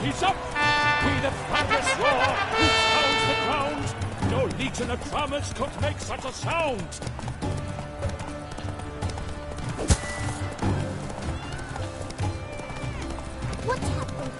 He's up! Be the thunderous roar who pounds the ground! No legion of drummers could make such a sound! What's happening?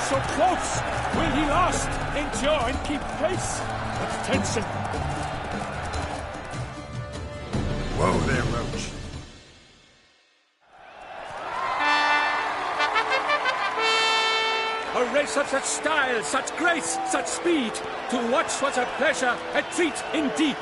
So close! Will he last? Endure and keep pace! Attention! Whoa there, Roach. A race of such style, such grace, such speed. To watch was a pleasure, a treat indeed.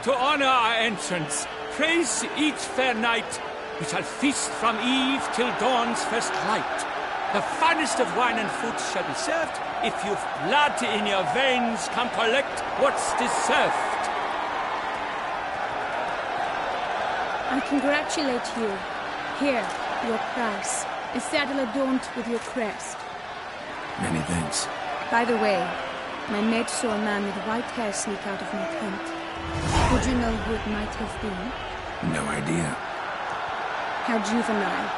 To honor our entrance, praise each fair knight. We shall feast from eve till dawn's first light. The finest of wine and food shall be served. If you've blood in your veins, come collect what's deserved. I congratulate you. Here, your prize. A saddle adorned with your crest. Many thanks. By the way, my maid saw a man with white hair sneak out of my tent. Would you know who it might have been? No idea. How juvenile.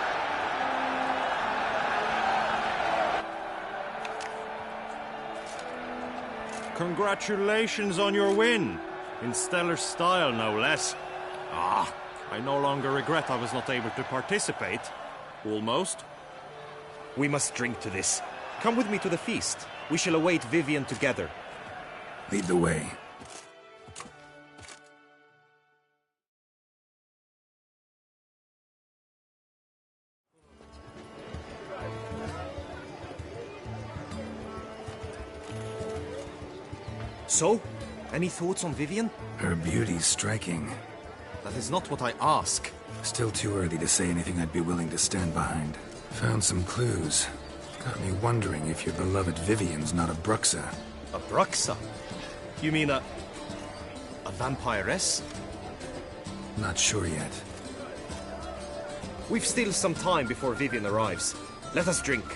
Congratulations on your win. In stellar style, no less. Ah, I no longer regret I was not able to participate. Almost. We must drink to this. Come with me to the feast. We shall await Vivian together. Lead the way. So, any thoughts on Vivian? Her beauty's striking. That is not what I ask. Still too early to say anything I'd be willing to stand behind. Found some clues. Got me wondering if your beloved Vivian's not a Bruxa. A Bruxa? You mean a vampiress? Not sure yet. We've still some time before Vivian arrives. Let us drink.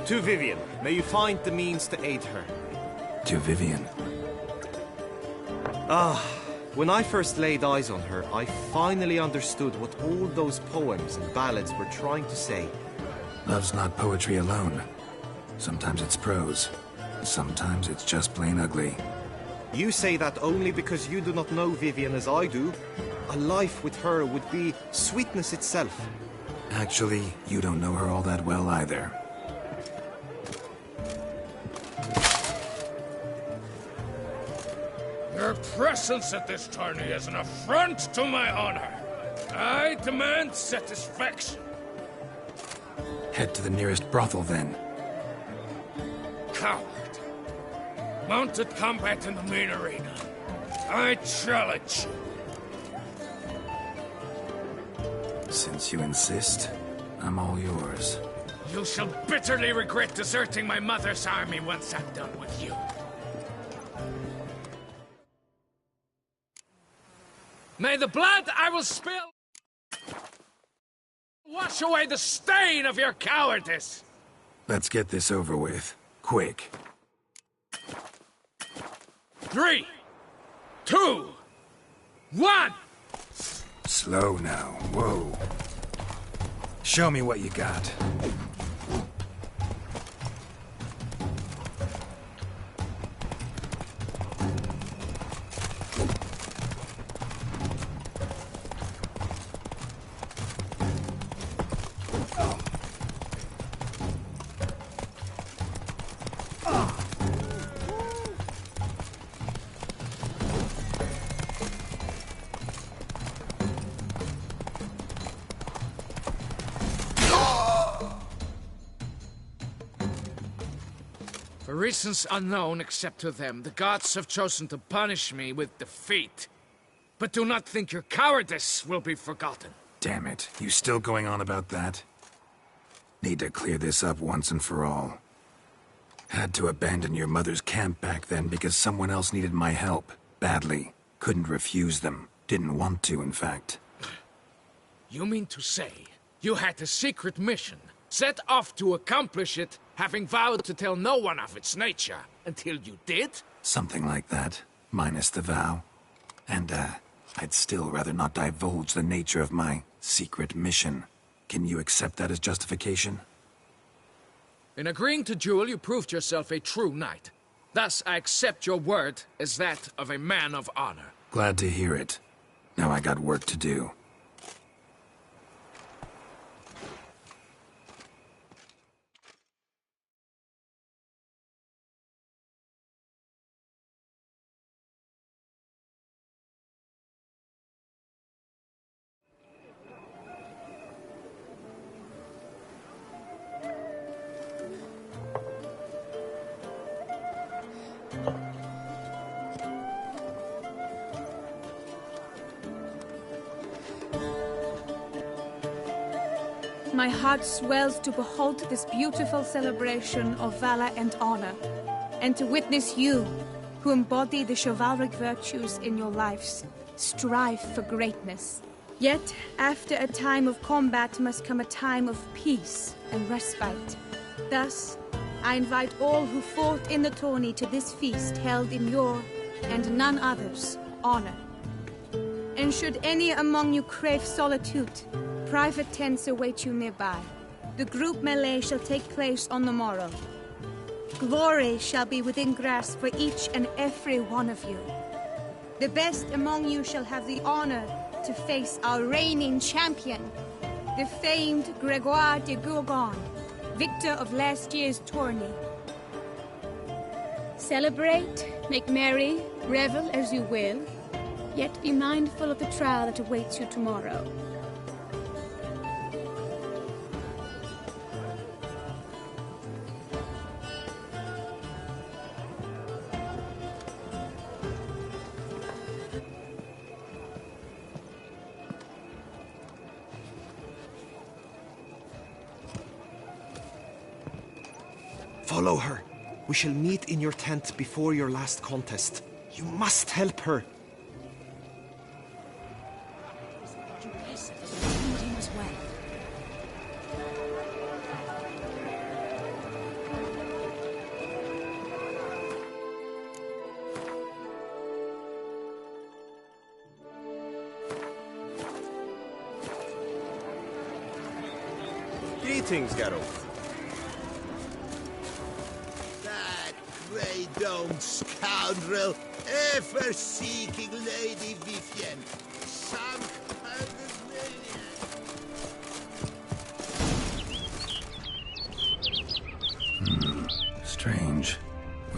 To Vivian, may you find the means to aid her. To Vivian. When I first laid eyes on her, I finally understood what all those poems and ballads were trying to say. Love's not poetry alone. Sometimes it's prose. Sometimes it's just plain ugly. You say that only because you do not know Vivian as I do. A life with her would be sweetness itself. Actually, you don't know her all that well either. Your presence at this tourney is an affront to my honor. I demand satisfaction. Head to the nearest brothel, then. Coward. Mounted combat in the main arena. I challenge you. Since you insist, I'm all yours. You shall bitterly regret deserting my mother's army once I'm done with you. May the blood I will spill wash away the stain of your cowardice! Let's get this over with. Quick. 3, 2, 1! Slow now. Whoa. Show me what you got. For reasons unknown except to them, the gods have chosen to punish me with defeat. But do not think your cowardice will be forgotten. Damn it. You still going on about that? Need to clear this up once and for all. Had to abandon your mother's camp back then because someone else needed my help. Badly. Couldn't refuse them. Didn't want to, in fact. You mean to say you had a secret mission, set off to accomplish it, having vowed to tell no one of its nature, until you did? Something like that. Minus the vow. And, I'd still rather not divulge the nature of my secret mission. Can you accept that as justification? In agreeing to duel, you proved yourself a true knight. Thus, I accept your word as that of a man of honor. Glad to hear it. Now I got work to do. My heart swells to behold this beautiful celebration of valor and honor, and to witness you, who embody the chivalric virtues in your lives, strive for greatness. Yet, after a time of combat must come a time of peace and respite. Thus, I invite all who fought in the tourney to this feast held in your, and none other's, honor. And should any among you crave solitude, private tents await you nearby. The group melee shall take place on the morrow. Glory shall be within grasp for each and every one of you. The best among you shall have the honor to face our reigning champion, the famed Gregoire de Gourgon, victor of last year's tourney. Celebrate, make merry, revel as you will, yet be mindful of the trial that awaits you tomorrow. Follow her. We shall meet in your tent before your last contest. You must help her. Greetings, Geralt. That grey domed scoundrel, ever seeking Lady Vivienne. Some kind of maniac. Strange.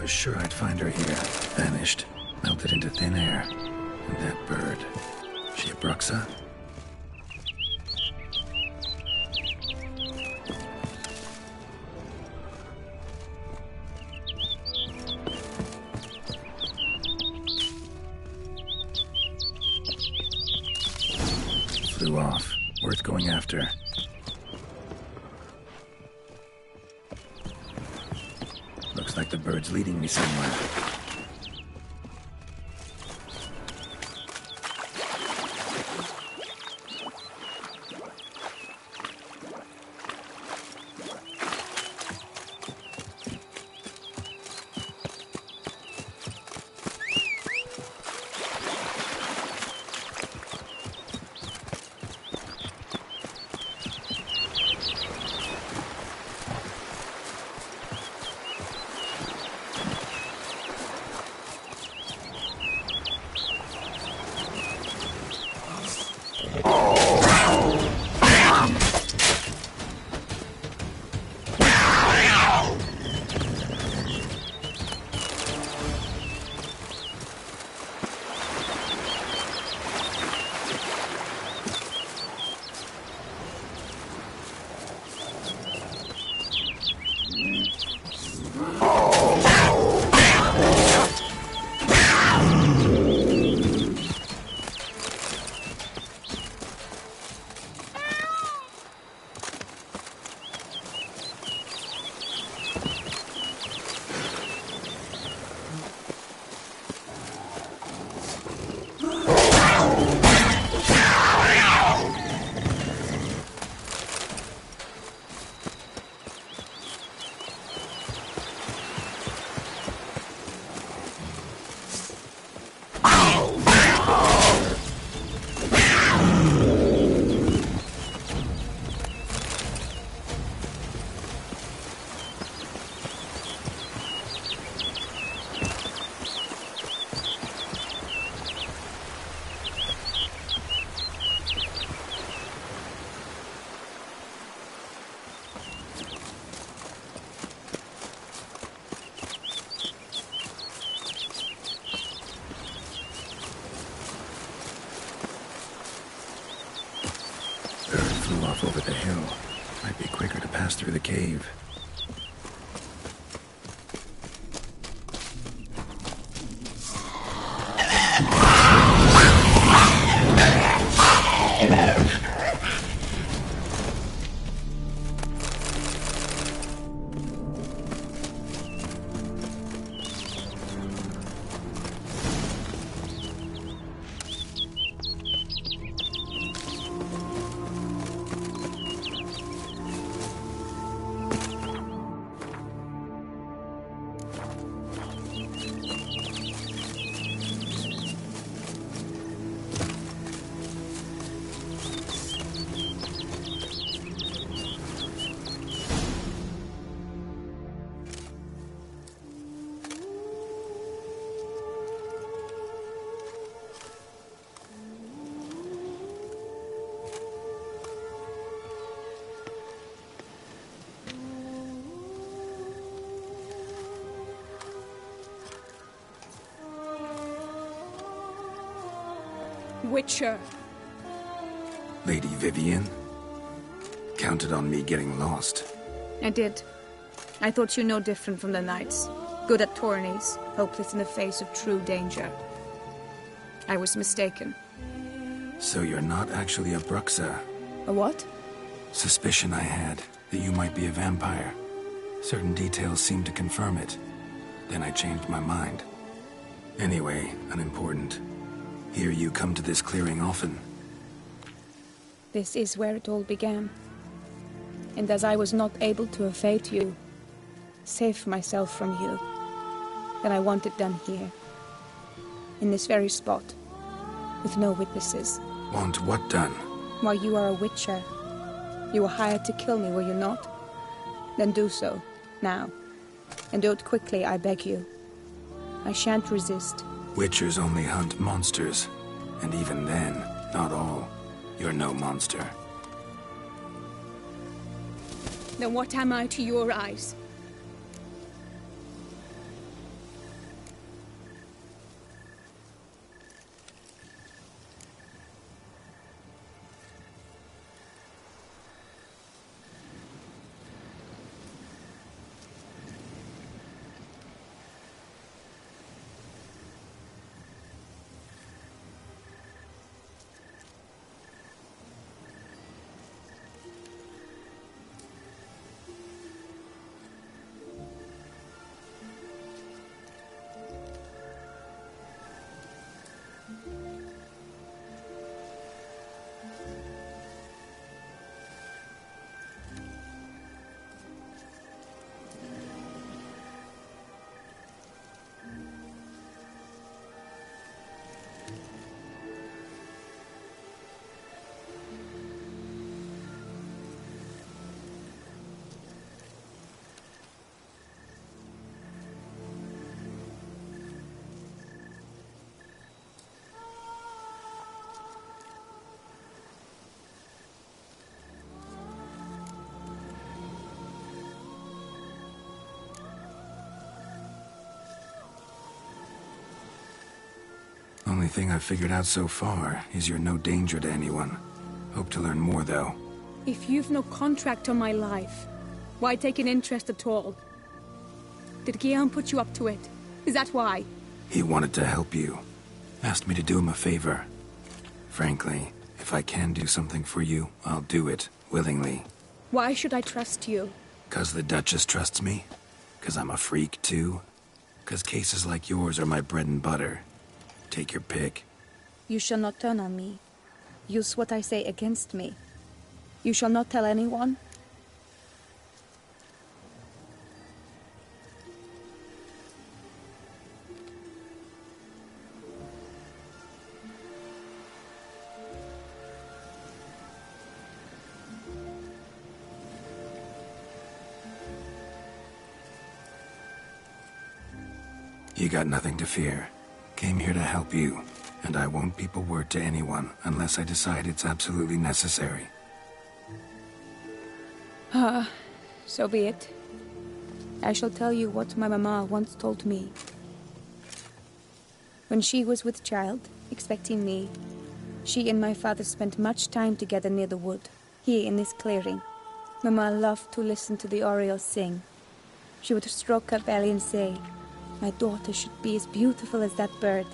Was sure I'd find her here. Vanished. Melted into thin air. And that bird. She a Bruxa? Flew off. Worth going after. Looks like the bird's leading me somewhere. Flew off over the hill. Might be quicker to pass through the cave. Witcher. Lady Vivienne? Counted on me getting lost. I did. I thought you no different from the knights. Good at tourneys, hopeless in the face of true danger. I was mistaken. So you're not actually a Bruxa? A what? Suspicion I had, that you might be a vampire. Certain details seemed to confirm it. Then I changed my mind. Anyway, unimportant. Hear you come to this clearing often. This is where it all began. And as I was not able to evade you, save myself from you, then I want it done here. In this very spot. With no witnesses. Want what done? While you are a witcher, You were hired to kill me, were you not? Then do so, now. And do it quickly, I beg you. I shan't resist. Witchers only hunt monsters. And even then, not all. You're no monster. Then what am I to your eyes? Only thing I've figured out so far is you're no danger to anyone. Hope to learn more, though. If you've no contract on my life, why take an interest at all? Did Guillaume put you up to it? Is that why? He wanted to help you. Asked me to do him a favor. Frankly, if I can do something for you, I'll do it, willingly. Why should I trust you? 'Cause the Duchess trusts me? 'Cause I'm a freak, too? 'Cause cases like yours are my bread and butter? Take your pick. You shall not turn on me. Use what I say against me. You shall not tell anyone? You got nothing to fear. Came here to help you, and I won't peep a word to anyone unless I decide it's absolutely necessary. So be it. I shall tell you what my mama once told me. When she was with child, expecting me, she and my father spent much time together near the wood, here in this clearing. Mama loved to listen to the orioles sing. She would stroke her belly and say, "My daughter should be as beautiful as that bird.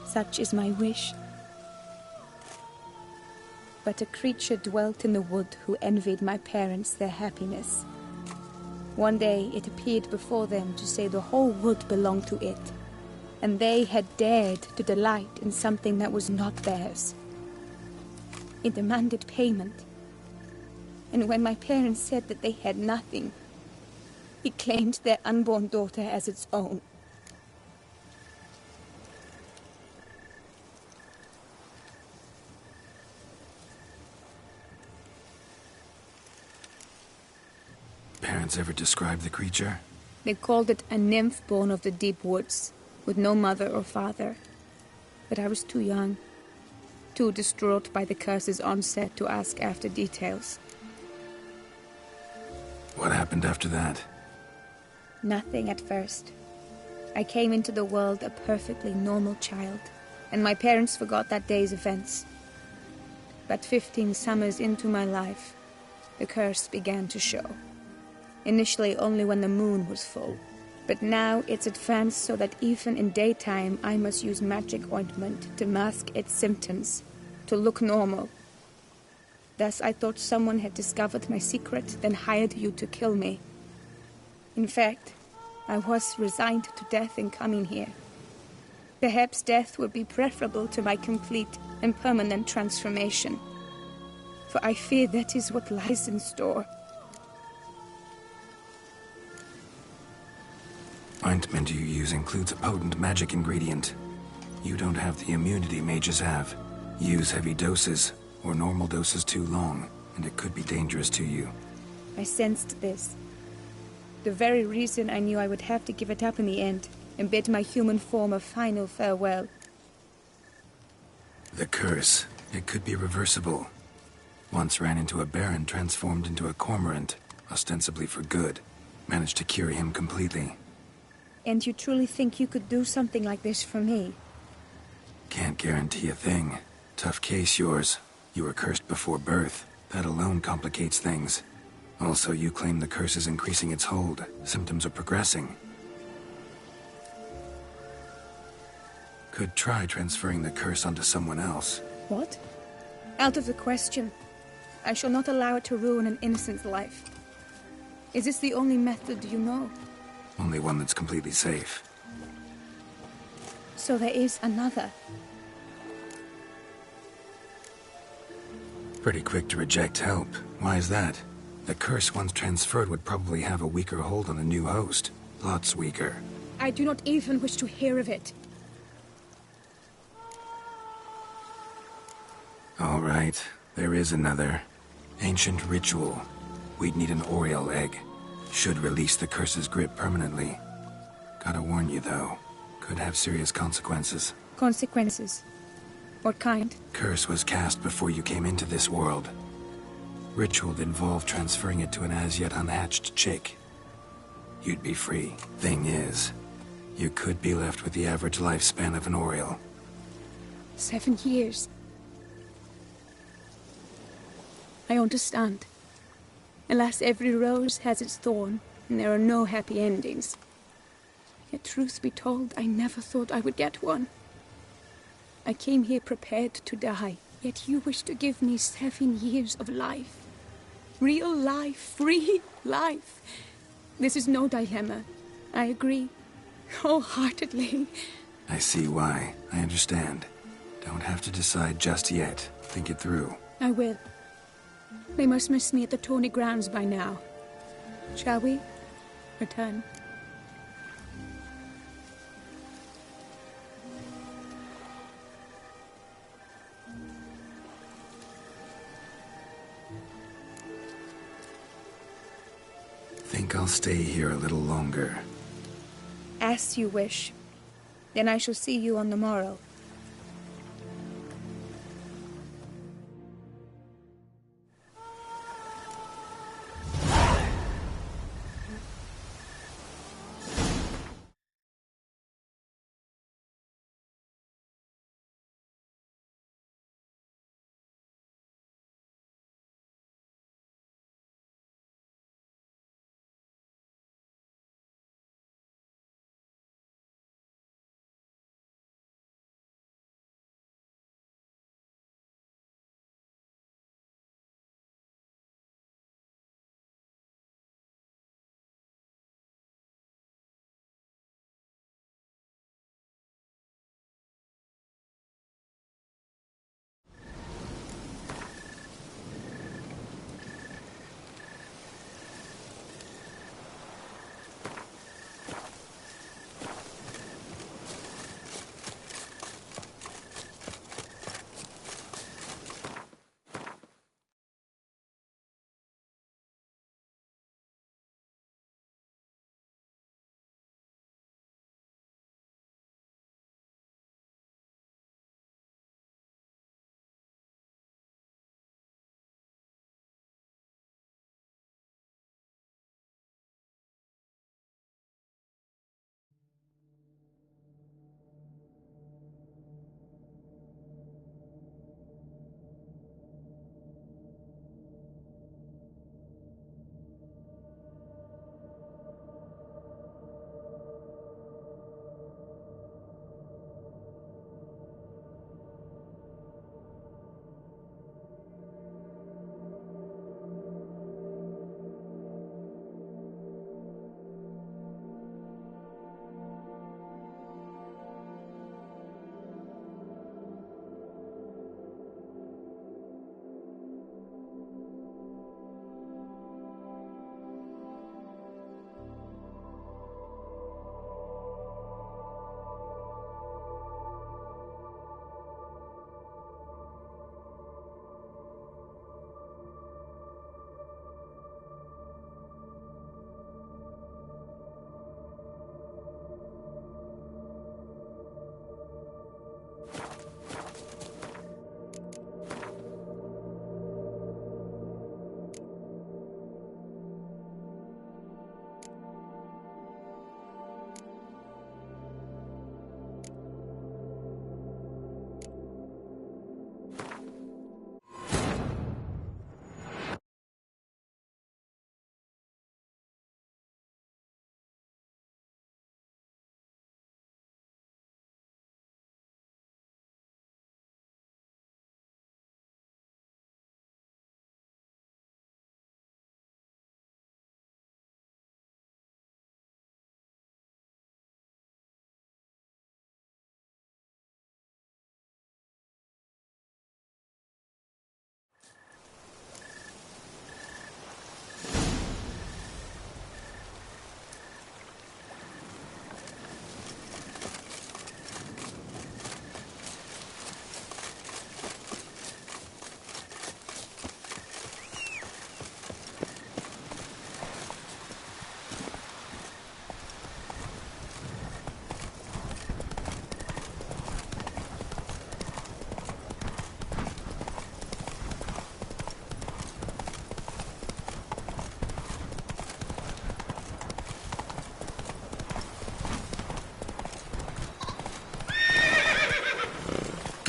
Such is my wish." But a creature dwelt in the wood who envied my parents their happiness. One day it appeared before them to say the whole wood belonged to it, and they had dared to delight in something that was not theirs. It demanded payment, and when my parents said that they had nothing, it claimed their unborn daughter as its own. Parents ever describe the creature? They called it a nymph born of the deep woods, with no mother or father. But I was too young, too distraught by the curse's onset to ask after details. What happened after that? Nothing at first. I came into the world a perfectly normal child, and my parents forgot that day's events. But 15 summers into my life, the curse began to show. Initially only when the moon was full, but now it's advanced so that even in daytime I must use magic ointment to mask its symptoms, to look normal. Thus I thought someone had discovered my secret, then hired you to kill me. In fact, I was resigned to death in coming here. Perhaps death would be preferable to my complete and permanent transformation, for I fear that is what lies in store. Ointment you use includes a potent magic ingredient. You don't have the immunity mages have. Use heavy doses, or normal doses too long, and it could be dangerous to you. I sensed this. The very reason I knew I would have to give it up in the end, and bid my human form a final farewell. The curse. It could be reversible. Once ran into a baron transformed into a cormorant, ostensibly for good. Managed to cure him completely. And you truly think you could do something like this for me? Can't guarantee a thing. Tough case, yours. You were cursed before birth. That alone complicates things. Also, you claim the curse is increasing its hold. Symptoms are progressing. Could try transferring the curse onto someone else. What? Out of the question. I shall not allow it to ruin an innocent's life. Is this the only method you know? Only one that's completely safe. So there is another. Pretty quick to reject help. Why is that? The curse once transferred would probably have a weaker hold on the new host. Lots weaker. I do not even wish to hear of it. All right, there is another. Ancient ritual. We'd need an Oriole egg. Should release the curse's grip permanently. Gotta warn you, though. Could have serious consequences. Consequences? What kind? Curse was cast before you came into this world. Ritual involved transferring it to an as-yet unhatched chick. You'd be free. Thing is, you could be left with the average lifespan of an Oriole. 7 years. I understand. Alas, every rose has its thorn, and there are no happy endings. Yet, truth be told, I never thought I would get one. I came here prepared to die, yet you wish to give me 7 years of life. Real life, free life. This is no dilemma. I agree, wholeheartedly. I see why. I understand. Don't have to decide just yet. Think it through. I will. They must miss me at the tourney grounds by now. Shall we return? Think I'll stay here a little longer. As you wish. Then I shall see you on the morrow.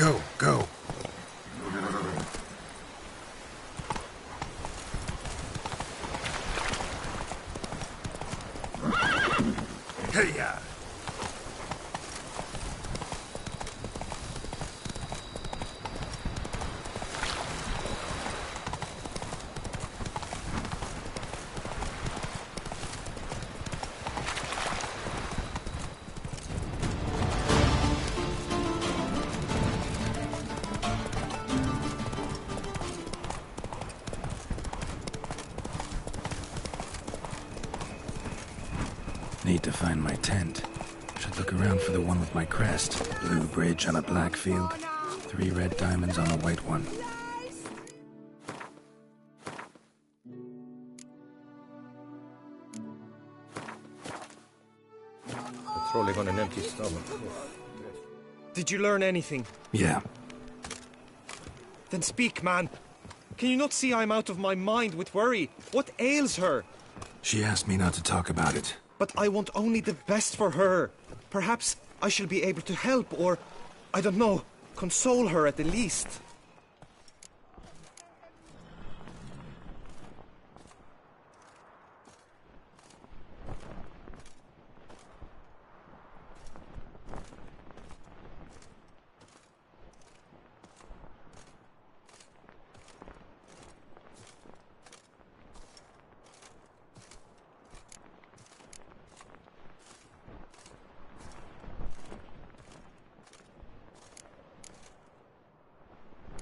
Go, go. Hey-ya! Need to find my tent. Should look around for the one with my crest. Blue bridge on a black field. 3 red diamonds on a white one. Patrolling on an empty stomach. Did you learn anything? Yeah. Then speak, man. Can you not see I'm out of my mind with worry? What ails her? She asked me not to talk about it. But I want only the best for her. Perhaps I shall be able to help or, I don't know, console her at the least.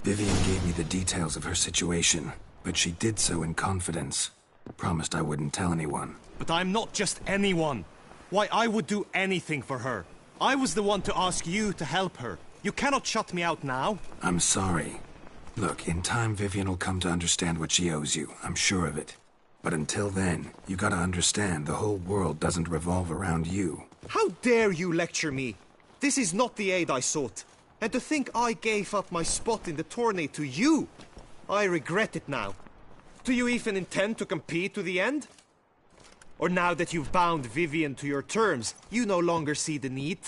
Vivian gave me the details of her situation, but she did so in confidence. Promised I wouldn't tell anyone. But I'm not just anyone. Why, I would do anything for her. I was the one to ask you to help her. You cannot shut me out now. I'm sorry. Look, in time Vivian will come to understand what she owes you. I'm sure of it. But until then, you gotta understand the whole world doesn't revolve around you. How dare you lecture me? This is not the aid I sought. And to think I gave up my spot in the tourney to you, I regret it now. Do you even intend to compete to the end? Or now that you've bound Vivian to your terms, you no longer see the need?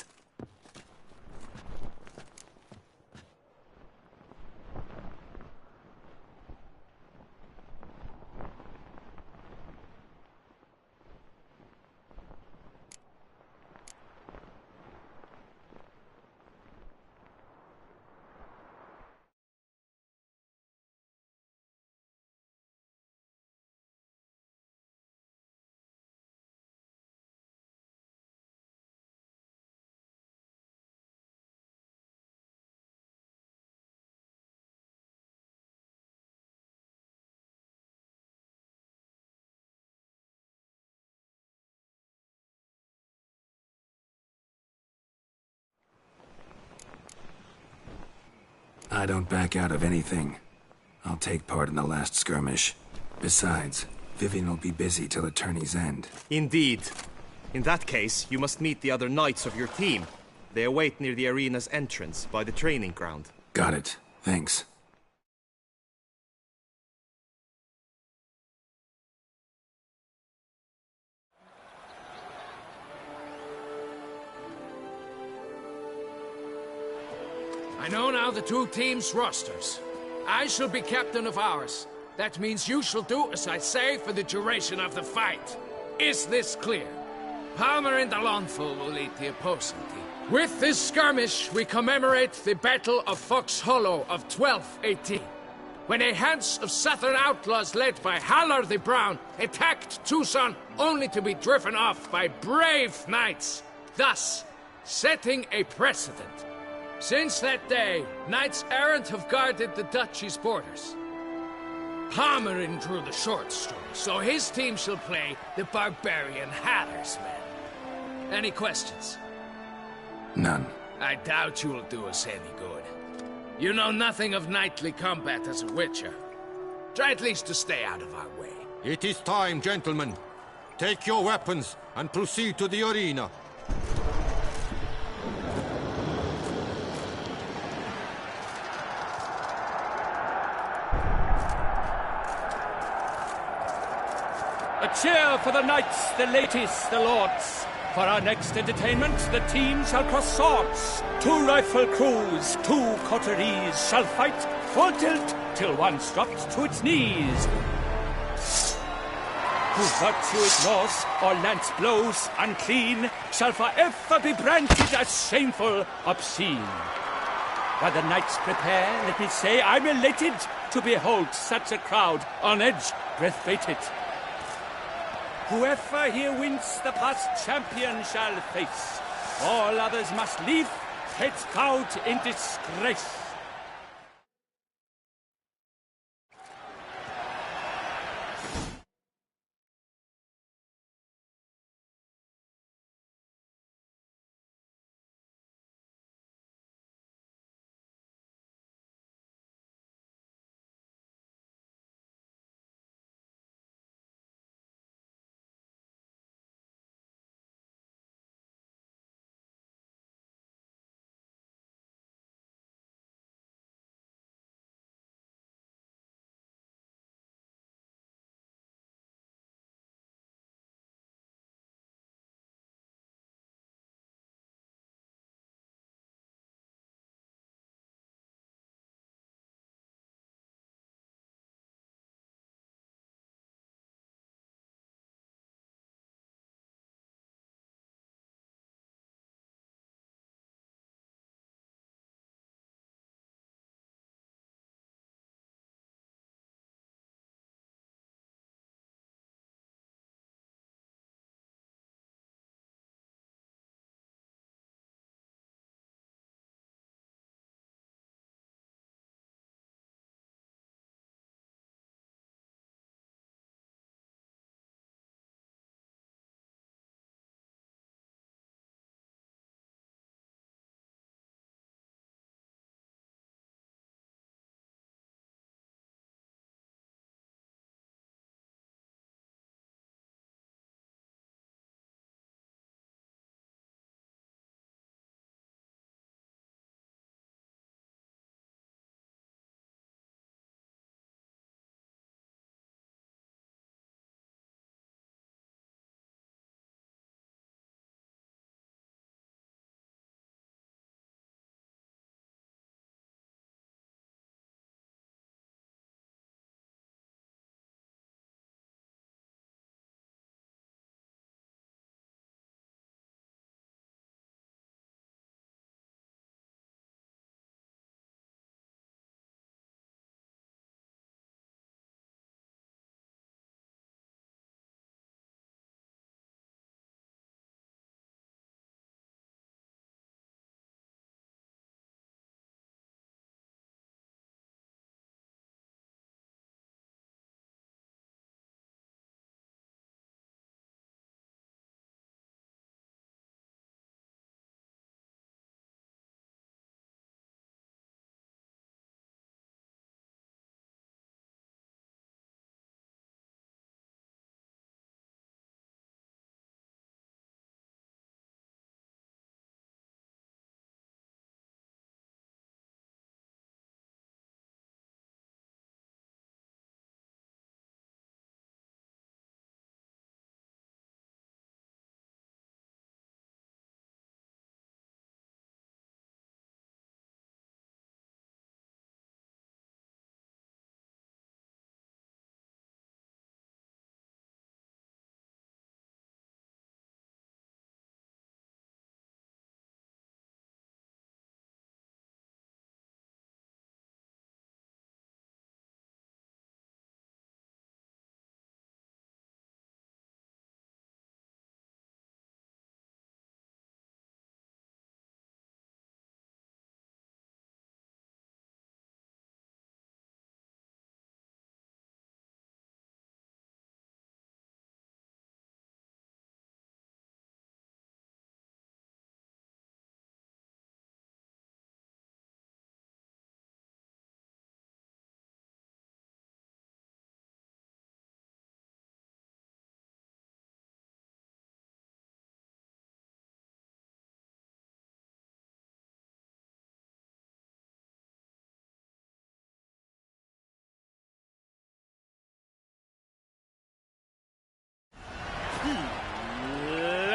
I don't back out of anything. I'll take part in the last skirmish. Besides, Vivian will be busy till the tourney's end. Indeed. In that case, you must meet the other knights of your team. They await near the arena's entrance, by the training ground. Got it. Thanks. I know now the 2 teams' rosters. I shall be captain of ours. That means you shall do as I say for the duration of the fight. Is this clear? Palmer and Alonso will lead the opposing team. With this skirmish, we commemorate the Battle of Fox Hollow of 1218, when a Hans of Southern outlaws led by Halar the Brown attacked Tucson only to be driven off by brave knights, thus setting a precedent. Since that day, knights-errant have guarded the duchy's borders. Palmerin drew the short straw, so his team shall play the barbarian Halar's men. Any questions? None. I doubt you will do us any good. You know nothing of knightly combat as a witcher. Try at least to stay out of our way. It is time, gentlemen. Take your weapons and proceed to the arena. A cheer for the knights, the ladies, the lords. For our next entertainment, the teams shall cross swords. 2 rifle crews, 2 coteries shall fight full tilt till one's dropped to its knees. Who virtue ignores or lance blows unclean shall forever be branded as shameful, obscene. While the knights prepare, let me say I'm elated to behold such a crowd on edge, breath-baited. Whoever here wins the past champion shall face. All others must leave, heads bowed in disgrace.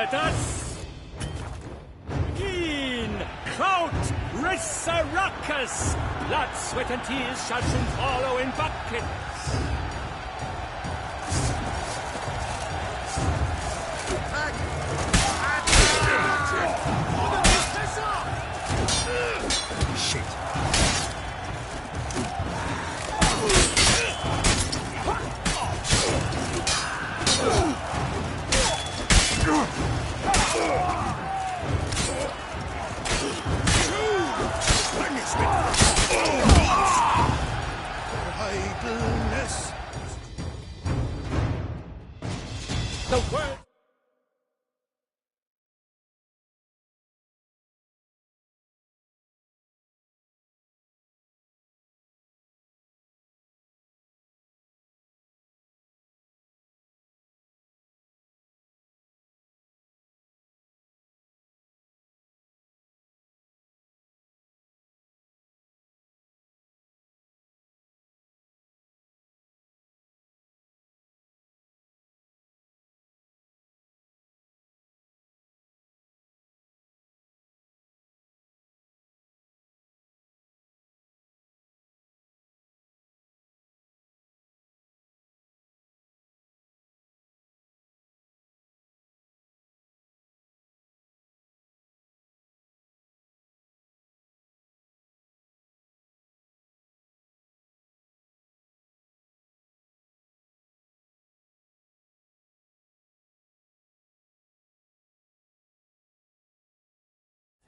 Let us seekers. Blood, sweat, and tears shall soon follow in buckets. Shit. Idleness. The word.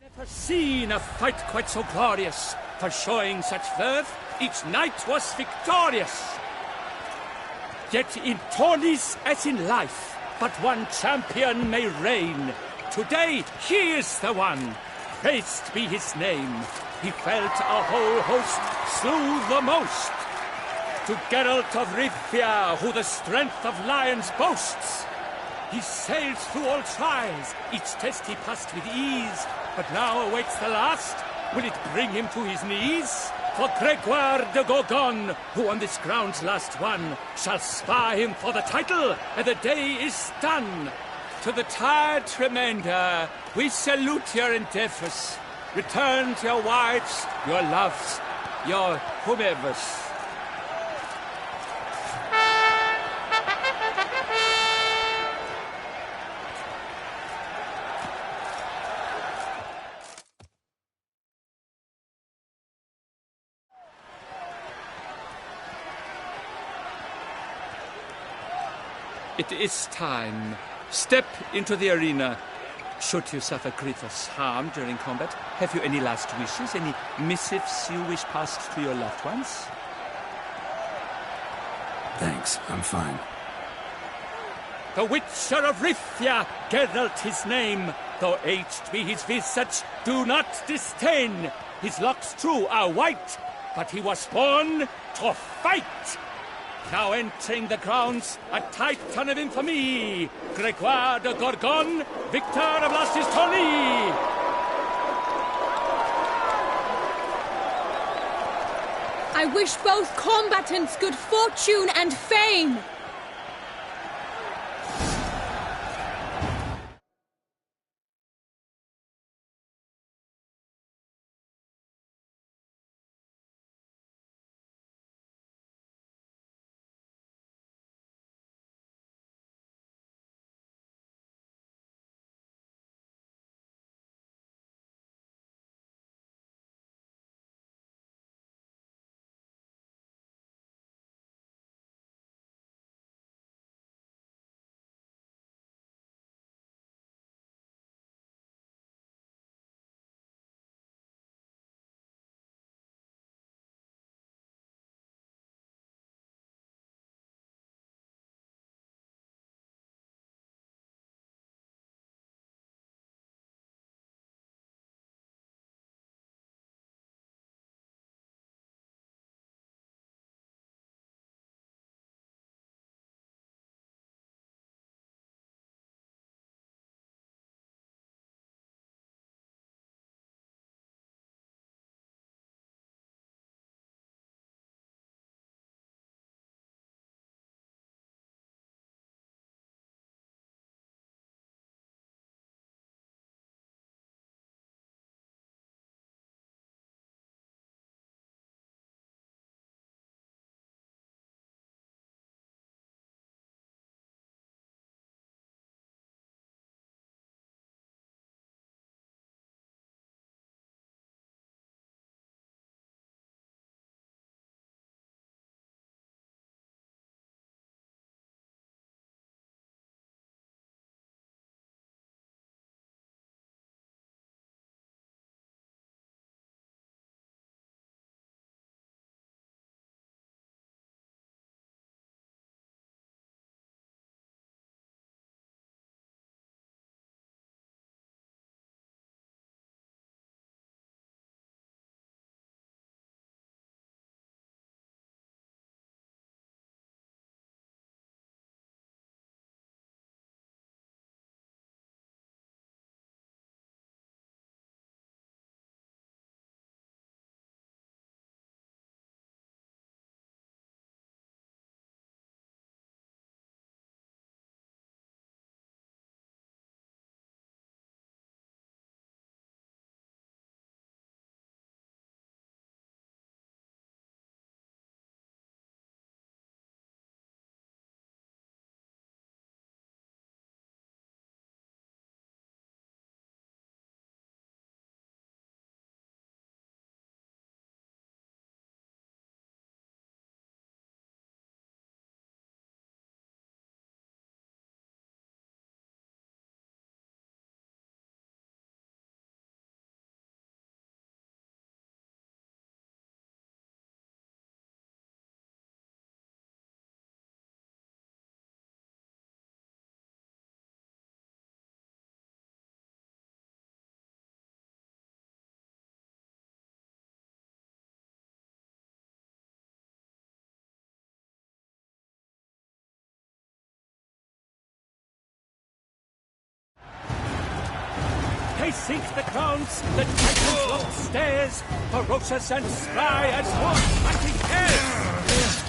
Never seen a fight quite so glorious. For showing such verve, each knight was victorious. Yet in tourneys as in life, but one champion may reign. Today he is the one. Praised be his name. He felt a whole host, slew the most. To Geralt of Rivia, who the strength of lions boasts. He sailed through all trials, each test he passed with ease. But now awaits the last. Will it bring him to his knees? For Gregoire de Gorgon, who on this ground's last won, shall spar him for the title, and the day is done. To the tired remainder, we salute your endeavors. Return to your wives, your loves, your whomevers. It is time. Step into the arena. Should you suffer grievous harm during combat, have you any last wishes, any missives you wish passed to your loved ones? Thanks, I'm fine. The Witcher of Rifia, Geralt his name. Though aged be his visage, do not disdain. His locks, true, are white, but he was born to fight. Now entering the grounds, a titan of infamy, Gregoire de Gorgon, victor of Lastis tourney. I wish both combatants good fortune and fame. they sink the crowns, the titans loft stairs, ferocious and spry as horse hunting hares.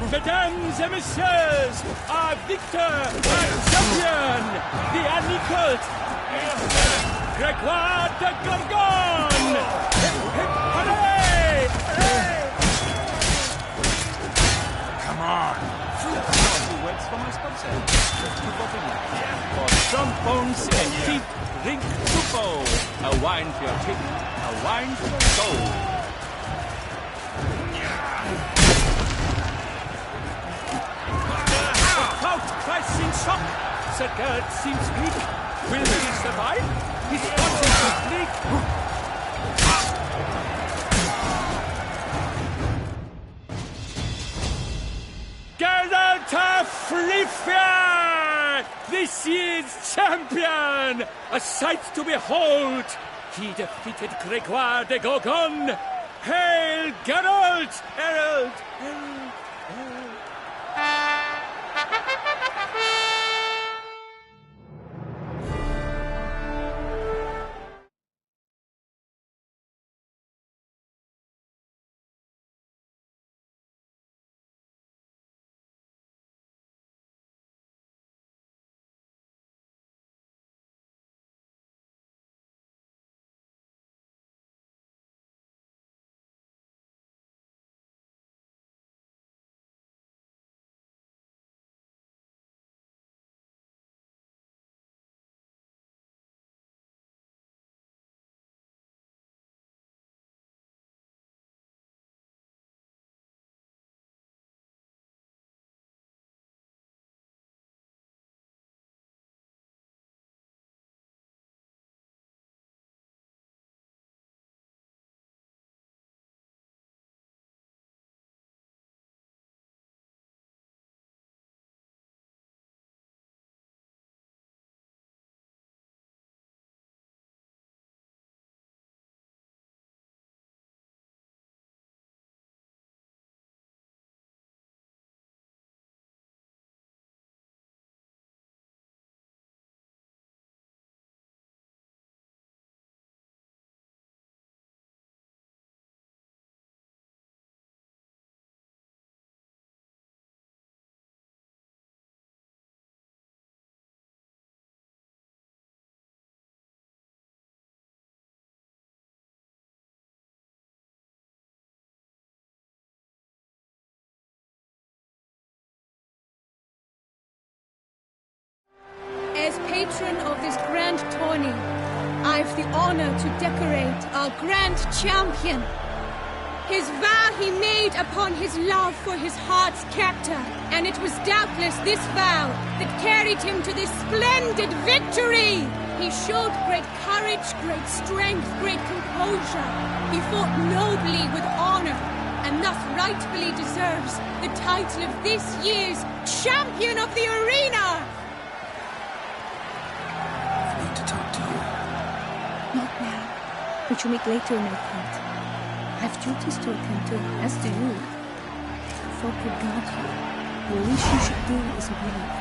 Mesdames et messieurs, our victor, our champion, the unequaled, Grégoire de Gorgon! Hip, hip, hooray! Hooray! Come on! For trombones and teeth, drink Supo. A wine for your teeth, a wine for your soul. The crowd cries in shock. Sir Gerd seems weak. Will he survive? His fortunes are bleak. Geralt of Rivia! This year's champion! A sight to behold! He defeated Grégoire de Gorgon! Hail Geralt! Herald! Herald! Herald! As patron of this grand tourney, I've the honor to decorate our grand champion. His vow he made upon his love for his heart's captor, and it was doubtless this vow that carried him to this splendid victory. He showed great courage, great strength, great composure. He fought nobly with honor, and thus rightfully deserves the title of this year's Champion of the Arena! I need to talk to you. Not now, but you'll meet later in my tent. I have duties to attend to, as do you. Folk will guard you. The least you should do is wait.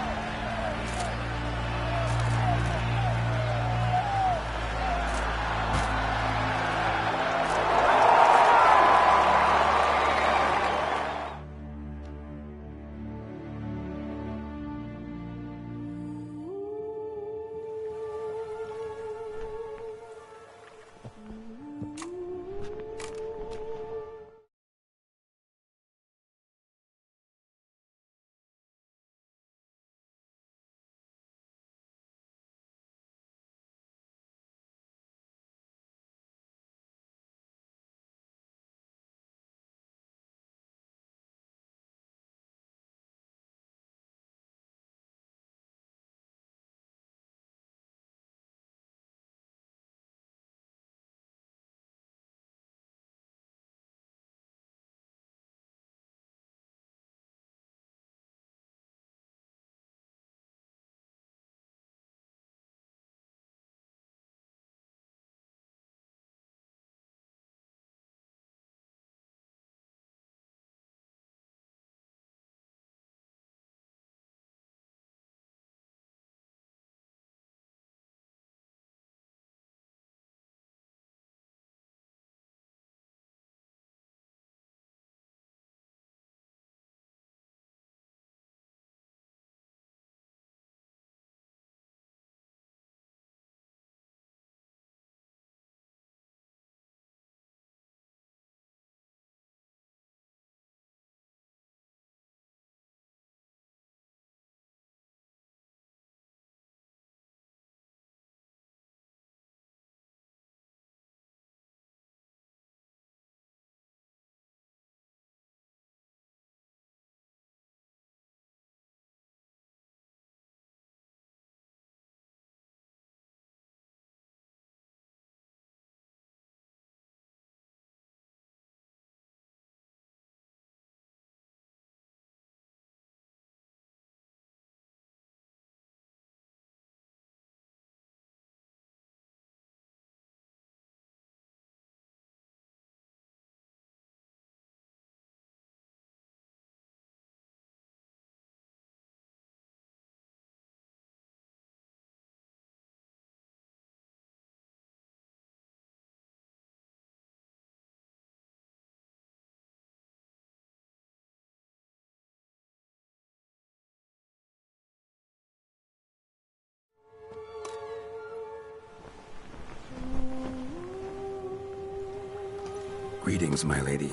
Greetings, my lady.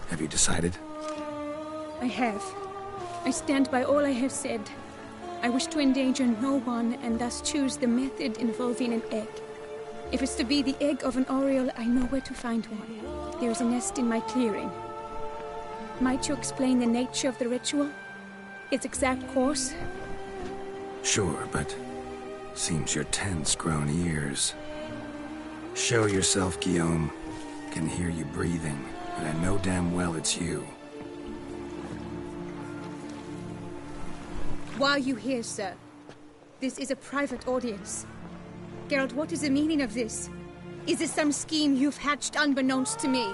Have you decided? I have. I stand by all I have said. I wish to endanger no one, and thus choose the method involving an egg. If it's to be the egg of an oriole, I know where to find one. There is a nest in my clearing. Might you explain the nature of the ritual? Its exact course? Sure, but seems your tense grown ears. Show yourself, Guillaume. Can hear you breathing, and I know damn well it's you. Why are you here, sir? This is a private audience. Geralt, what is the meaning of this? Is this some scheme you've hatched unbeknownst to me?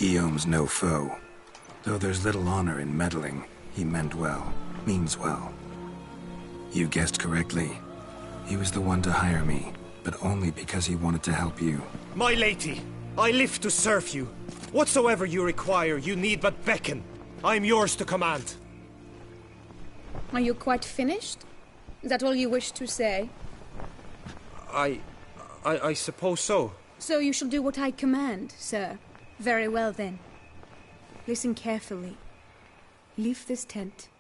Guillaume's no foe. Though there's little honor in meddling, he meant well, means well. You guessed correctly. He was the one to hire me, but only because he wanted to help you. My lady, I live to serve you. Whatsoever you require, you need but beckon. I am yours to command. Are you quite finished? Is that all you wish to say? I suppose so. So you shall do what I command, sir. Very well then. Listen carefully. Leave this tent,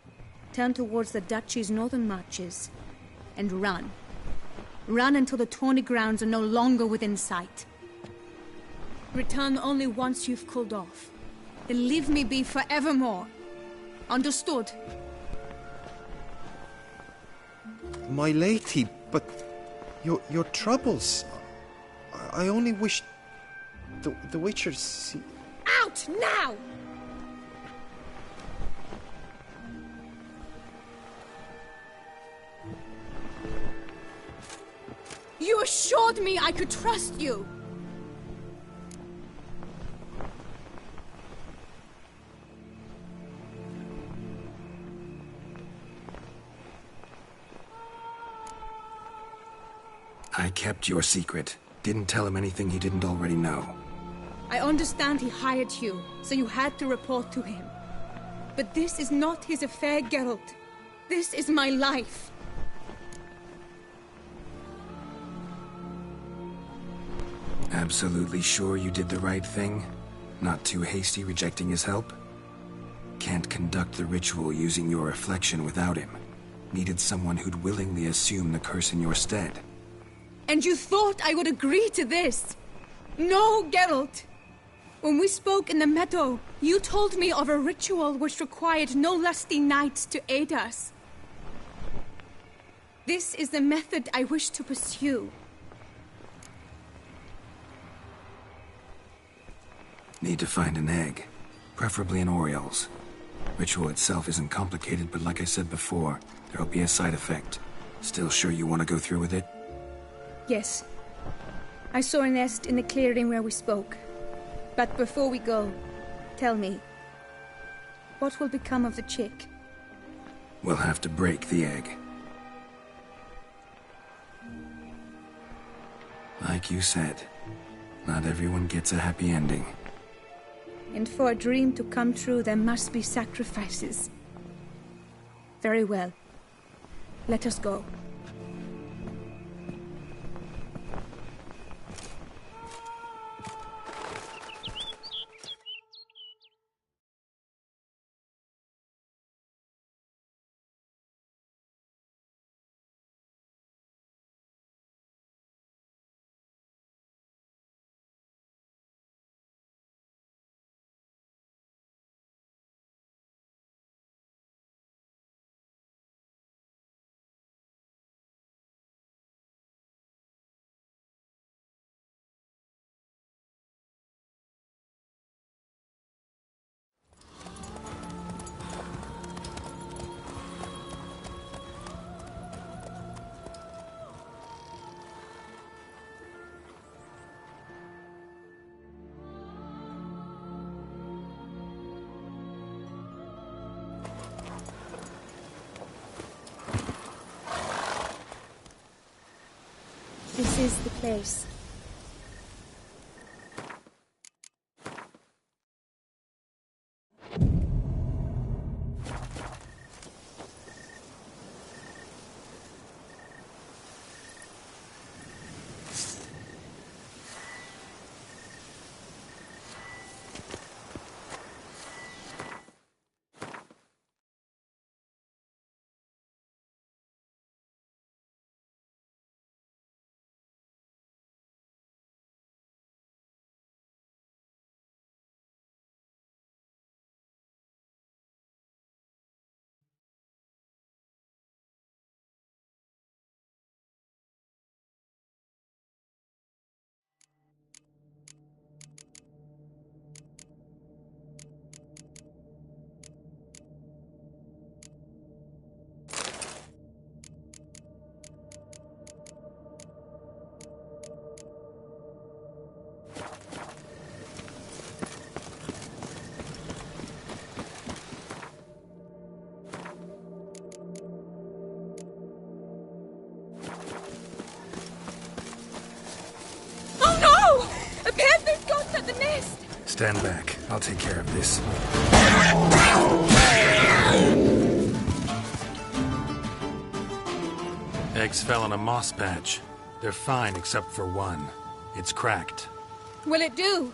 turn towards the duchy's northern marches, and run. Run until the tawny grounds are no longer within sight. Return only once you've cooled off. Then leave me be forevermore. Understood? My lady, but your troubles. I only wish the Witchers see... Out now! You assured me I could trust you! I kept your secret. Didn't tell him anything he didn't already know. I understand he hired you, so you had to report to him. But this is not his affair, Geralt. This is my life. Absolutely sure you did the right thing? Not too hasty rejecting his help? Can't conduct the ritual using your reflection without him. Needed someone who'd willingly assume the curse in your stead. And you thought I would agree to this? No, Geralt! When we spoke in the meadow, you told me of a ritual which required no lusty knights to aid us. This is the method I wish to pursue. Need to find an egg. Preferably an Oriole's. Ritual itself isn't complicated, but like I said before, there'll be a side effect. Still sure you want to go through with it? Yes. I saw a nest in the clearing where we spoke. But before we go, tell me, what will become of the chick? We'll have to break the egg. Like you said, not everyone gets a happy ending. And for a dream to come true, there must be sacrifices. Very well. Let us go. This is the place. Stand back. I'll take care of this. Eggs fell on a moss patch. They're fine except for one. It's cracked. Will it do?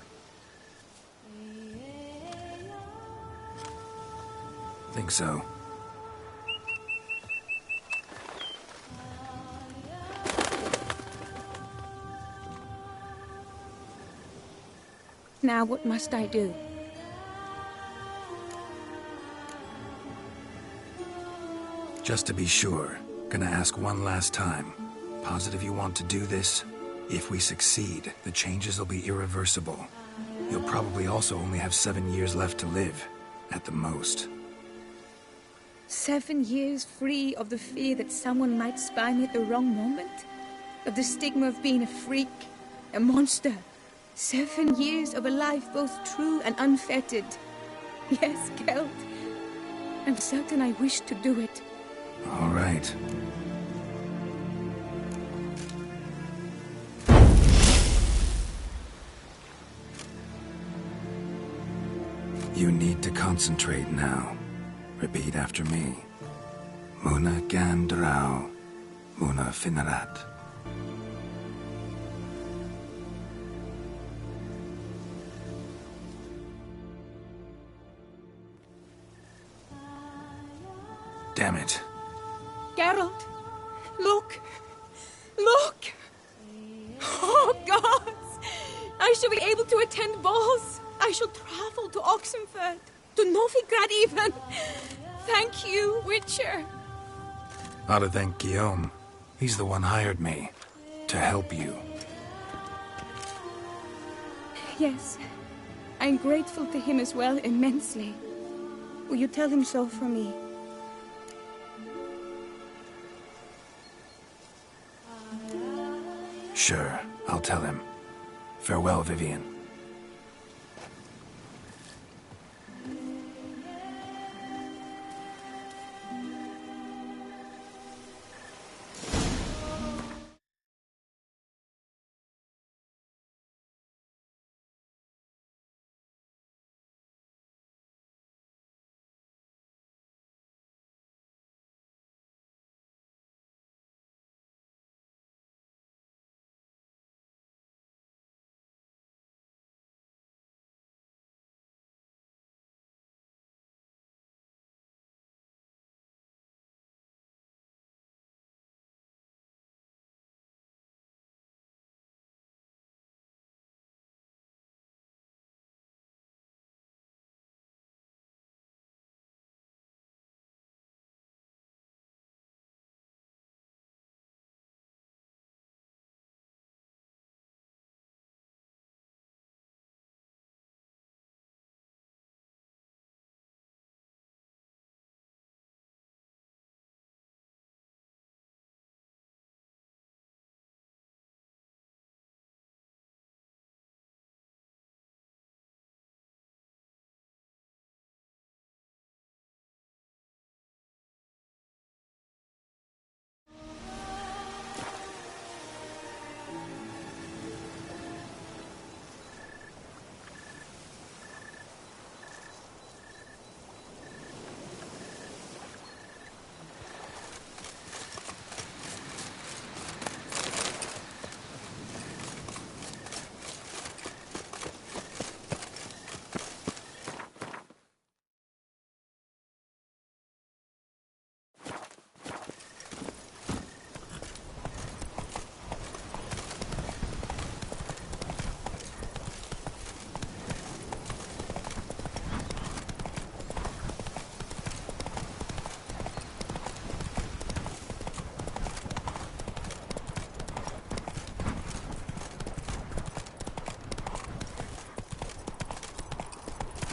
Think so. Now what must I do? Just to be sure, gonna ask one last time. Positive you want to do this? If we succeed, the changes will be irreversible. You'll probably also only have 7 years left to live, at the most. 7 years free of the fear that someone might spy me at the wrong moment? Of the stigma of being a freak, a monster? 7 years of a life both true and unfettered. Yes, Kelt. I'm certain I wish to do it. All right. You need to concentrate now. Repeat after me. Muna Gandrau, Muna Finarat. Damn it. Geralt, look! Look! Oh, gods! I shall be able to attend balls. I shall travel to Oxenfurt, to Novigrad even. Thank you, Witcher. Ought to thank Guillaume. He's the one hired me. To help you. Yes, I'm grateful to him as well, immensely. Will you tell him so for me? Sure, I'll tell him. Farewell, Vivian.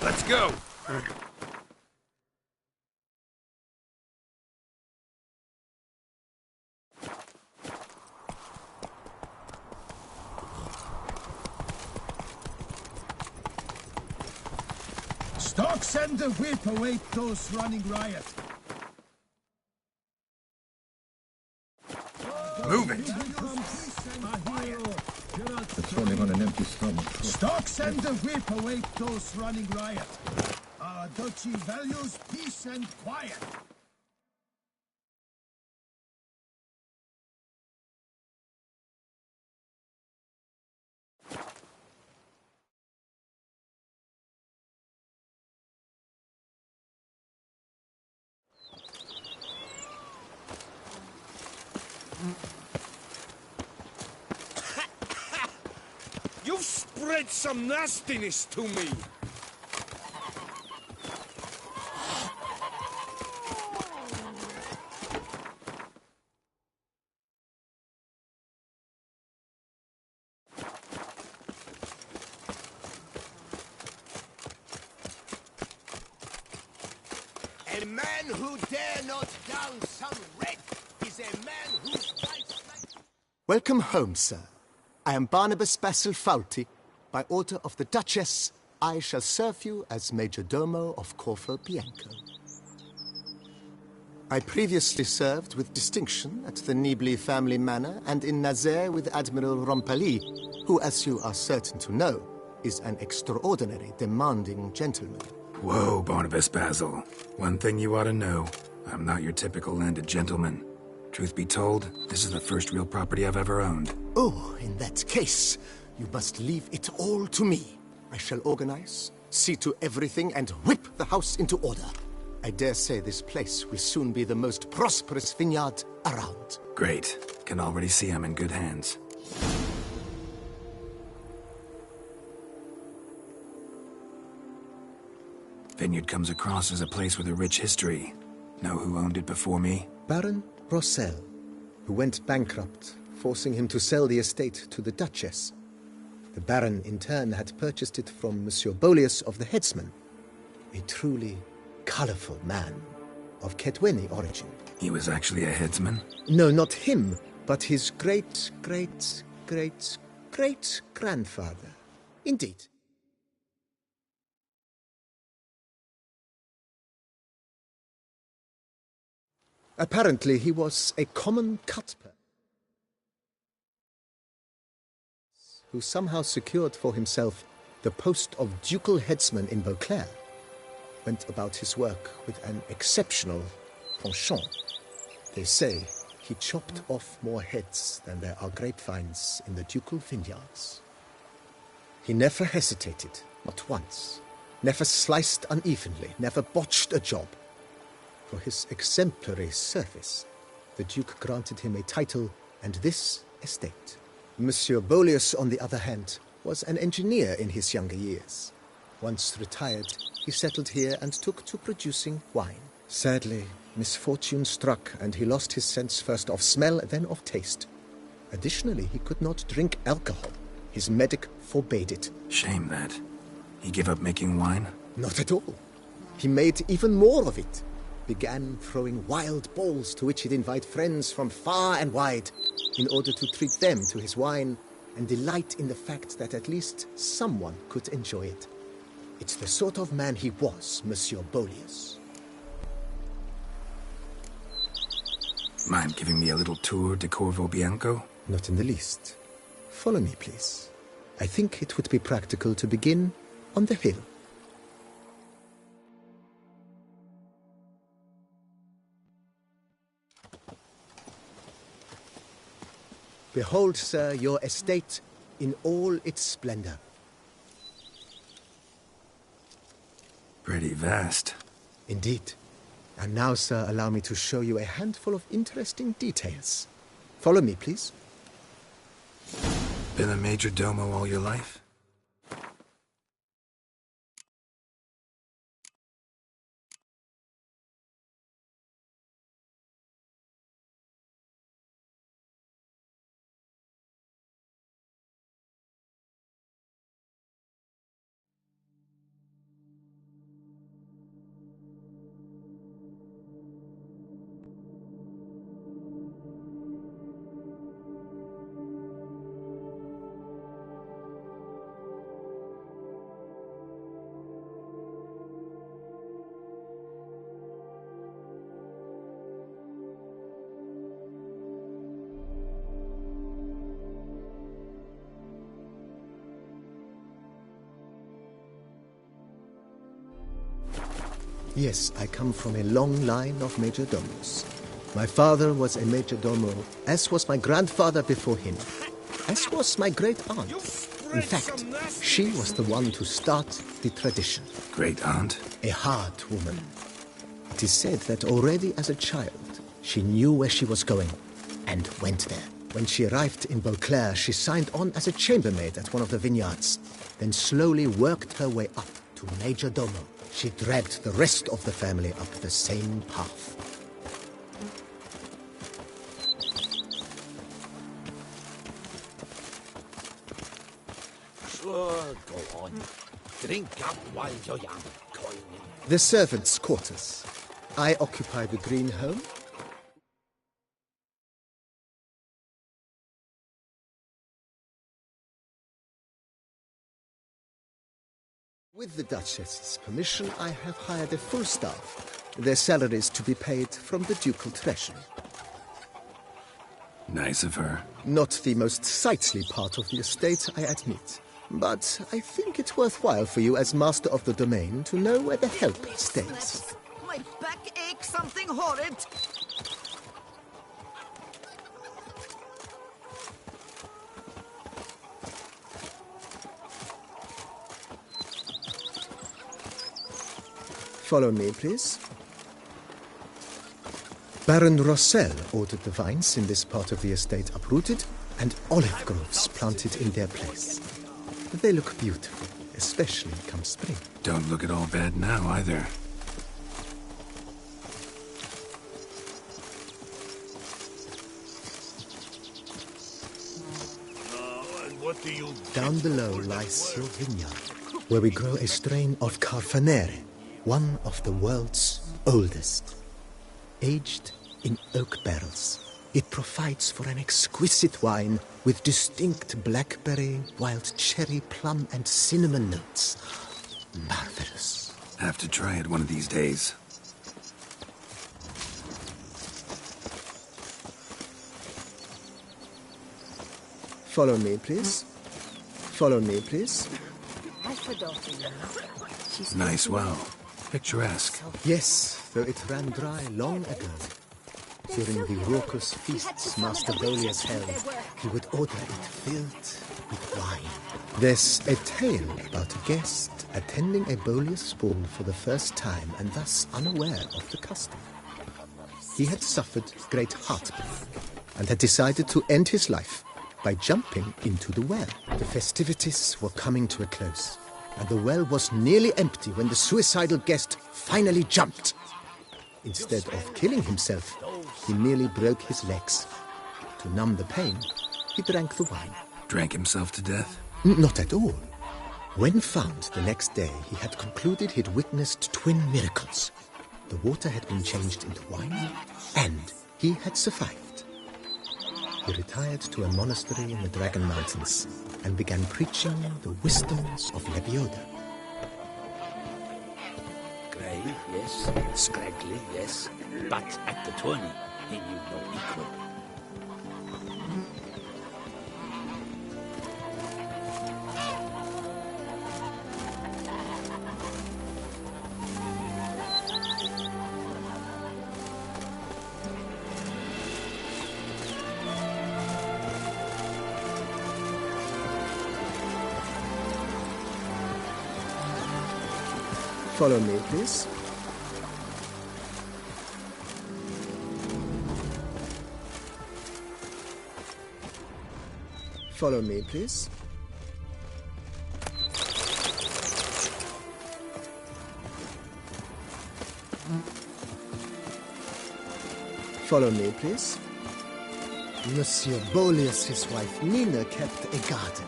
Let's go! Stocks and the whip await those running riot. Move it! Here comes a hero, Geralt Patrolling on an empty stomach. Stocks and the whip await those running riot. Our duchy values peace and quiet. You've spread some nastiness to me. A man who dare not down some red is a man whose life's like... Welcome home, sir. I am Barnabas Basil Fawlty. By order of the Duchess, I shall serve you as Major Domo of Corfu Bianco. I previously served with distinction at the Nibli family manor and in Nazaire with Admiral Rompali, who, as you are certain to know, is an extraordinary, demanding gentleman. Whoa, Barnabas Basil. One thing you ought to know. I'm not your typical landed gentleman. Truth be told, this is the first real property I've ever owned. Oh, in that case, you must leave it all to me. I shall organize, see to everything, and whip the house into order. I dare say this place will soon be the most prosperous vineyard around. Great. Can already see I'm in good hands. Vineyard comes across as a place with a rich history. Know who owned it before me? Baron Rossel, who went bankrupt, forcing him to sell the estate to the Duchess. The Baron, in turn, had purchased it from Monsieur Bolius of the Headsman, a truly colorful man of Ketweni origin. He was actually a headsman? No, not him, but his great-great-great-great-grandfather. Indeed. Apparently, he was a common cutpurse who somehow secured for himself the post of ducal headsman in Beauclair, went about his work with an exceptional penchant. They say he chopped off more heads than there are grapevines in the ducal vineyards. He never hesitated, not once, never sliced unevenly, never botched a job. For his exemplary service, the Duke granted him a title and this estate. Monsieur Bolius, on the other hand, was an engineer in his younger years. Once retired, he settled here and took to producing wine. Sadly, misfortune struck and he lost his sense first of smell, then of taste. Additionally, he could not drink alcohol. His medic forbade it. Shame that. He gave up making wine? Not at all. He made even more of it. Began throwing wild balls to which he'd invite friends from far and wide in order to treat them to his wine and delight in the fact that at least someone could enjoy it. It's the sort of man he was, Monsieur Bolius. Mind giving me a little tour de Corvo Bianco? Not in the least. Follow me, please. I think it would be practical to begin on the hill. Behold, sir, your estate in all its splendor. Pretty vast. Indeed. And now, sir, allow me to show you a handful of interesting details. Follow me, please. Been a major domo all your life? Yes, I come from a long line of majordomos. My father was a majordomo, as was my grandfather before him, as was my great-aunt. In fact, she was the one to start the tradition. Great-aunt? A hard woman. It is said that already as a child, she knew where she was going and went there. When she arrived in Beauclair, she signed on as a chambermaid at one of the vineyards, then slowly worked her way up to majordomo. She dragged the rest of the family up the same path. Sure, go on. Drink up while you're young, Coin. The servants' quarters. I occupy the green home. With the Duchess's permission, I have hired a full staff. Their salaries to be paid from the ducal treasury. Nice of her. Not the most sightly part of the estate, I admit. But I think it's worthwhile for you as master of the domain to know where the help stays. My back aches something horrid. Follow me, please. Baron Rossel ordered the vines in this part of the estate uprooted and olive groves planted in their place. They look beautiful, especially come spring. Don't look at all bad now, either. And what do you... Down below lies your vineyard, where we grow a strain of Carfanere, one of the world's oldest. Aged in oak barrels, it provides for an exquisite wine with distinct blackberry, wild cherry, plum, and cinnamon notes. Marvelous. Have to try it one of these days. Follow me, please. Follow me, please. Nice well. Picturesque. Yes, though it ran dry long ago. During the raucous feasts Master Bolius held, he would order it filled with wine. There's a tale about a guest attending a Bolius ball for the first time and thus unaware of the custom. He had suffered great heartburn and had decided to end his life by jumping into the well. The festivities were coming to a close, and the well was nearly empty when the suicidal guest finally jumped. Instead of killing himself, he merely broke his legs. To numb the pain, he drank the wine. Drank himself to death? Not at all. When found the next day, he had concluded he'd witnessed twin miracles. The water had been changed into wine, and he had survived. He retired to a monastery in the Dragon Mountains and began preaching the wisdoms of Lebioda. Grey, yes. Scraggly, yes. But at the tourney, he knew no equal. Follow me, please. Follow me, please. Follow me, please. Monsieur Bolius' wife Nina kept a garden.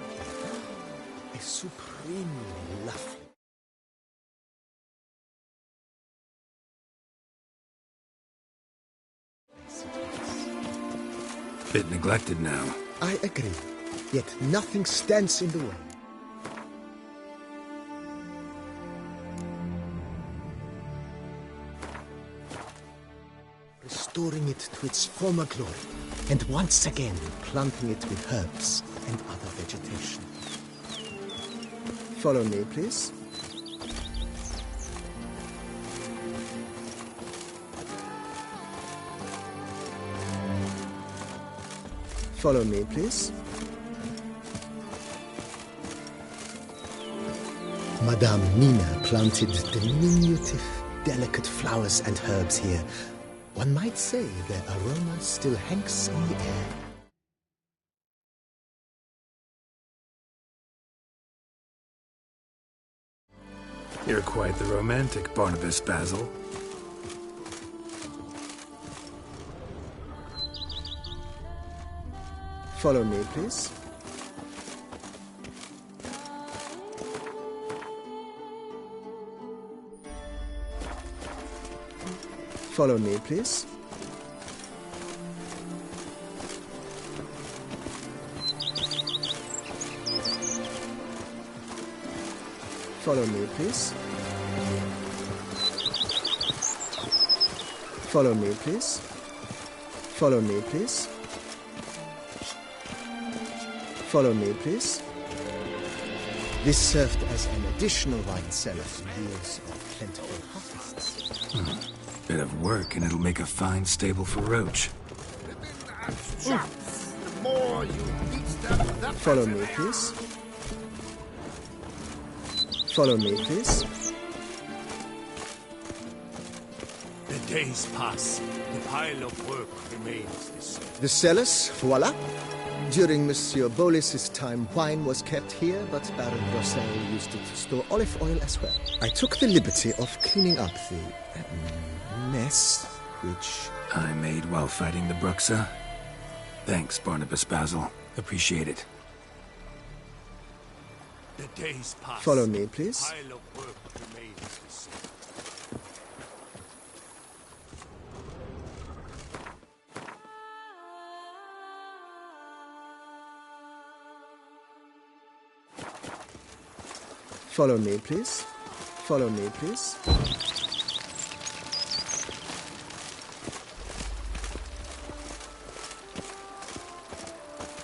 A supremely lovely. Bit neglected now. I agree. Yet nothing stands in the way. Restoring it to its former glory, and once again planting it with herbs and other vegetation. Follow me, please. Follow me, please. Madame Nina planted diminutive, delicate flowers and herbs here. One might say their aroma still hangs in the air. You're quite the romantic, Barnabas Basil. Follow me, please. Follow me, please. Follow me, please. Follow me, please. Follow me, please. Follow me, please. This served as an additional wine cellar in years of plentiful harvests. Bit of work, and it'll make a fine stable for Roach. Follow me, please. Follow me, please. The days pass. The pile of work remains the same. The cellars, voila. During Monsieur Bolis's time, wine was kept here, but Baron Rossel used it to store olive oil as well. I took the liberty of cleaning up the mess, which I made while fighting the Bruxa. Thanks, Barnabas Basil. Appreciate it. The days pass. Follow me, please. The pile of work remains the same. Follow me, please. Follow me, please.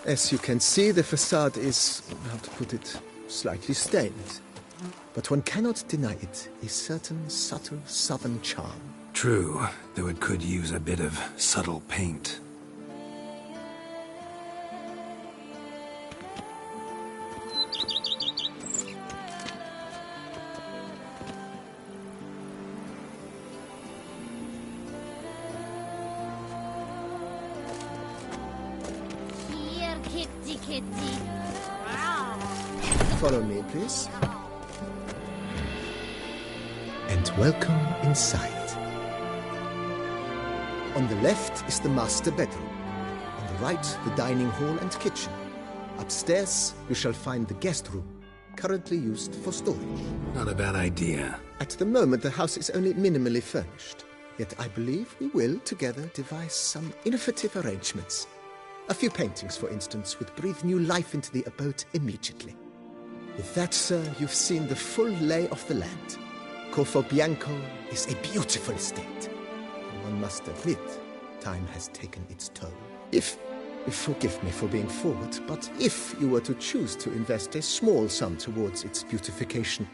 As you can see, the facade is, how to put it, slightly stained. But one cannot deny it, a certain subtle southern charm. True, though it could use a bit of subtle paint. Follow me, please. And welcome inside. On the left is the master bedroom. On the right, the dining hall and kitchen. Upstairs, you shall find the guest room, currently used for storage. Not a bad idea. At the moment, the house is only minimally furnished. Yet I believe we will, together, devise some innovative arrangements. A few paintings, for instance, would breathe new life into the abode immediately. With that, sir, you've seen the full lay of the land. Corfo Bianco is a beautiful estate. And one must admit, time has taken its toll. Forgive me for being forward, but if you were to choose to invest a small sum towards its beautification,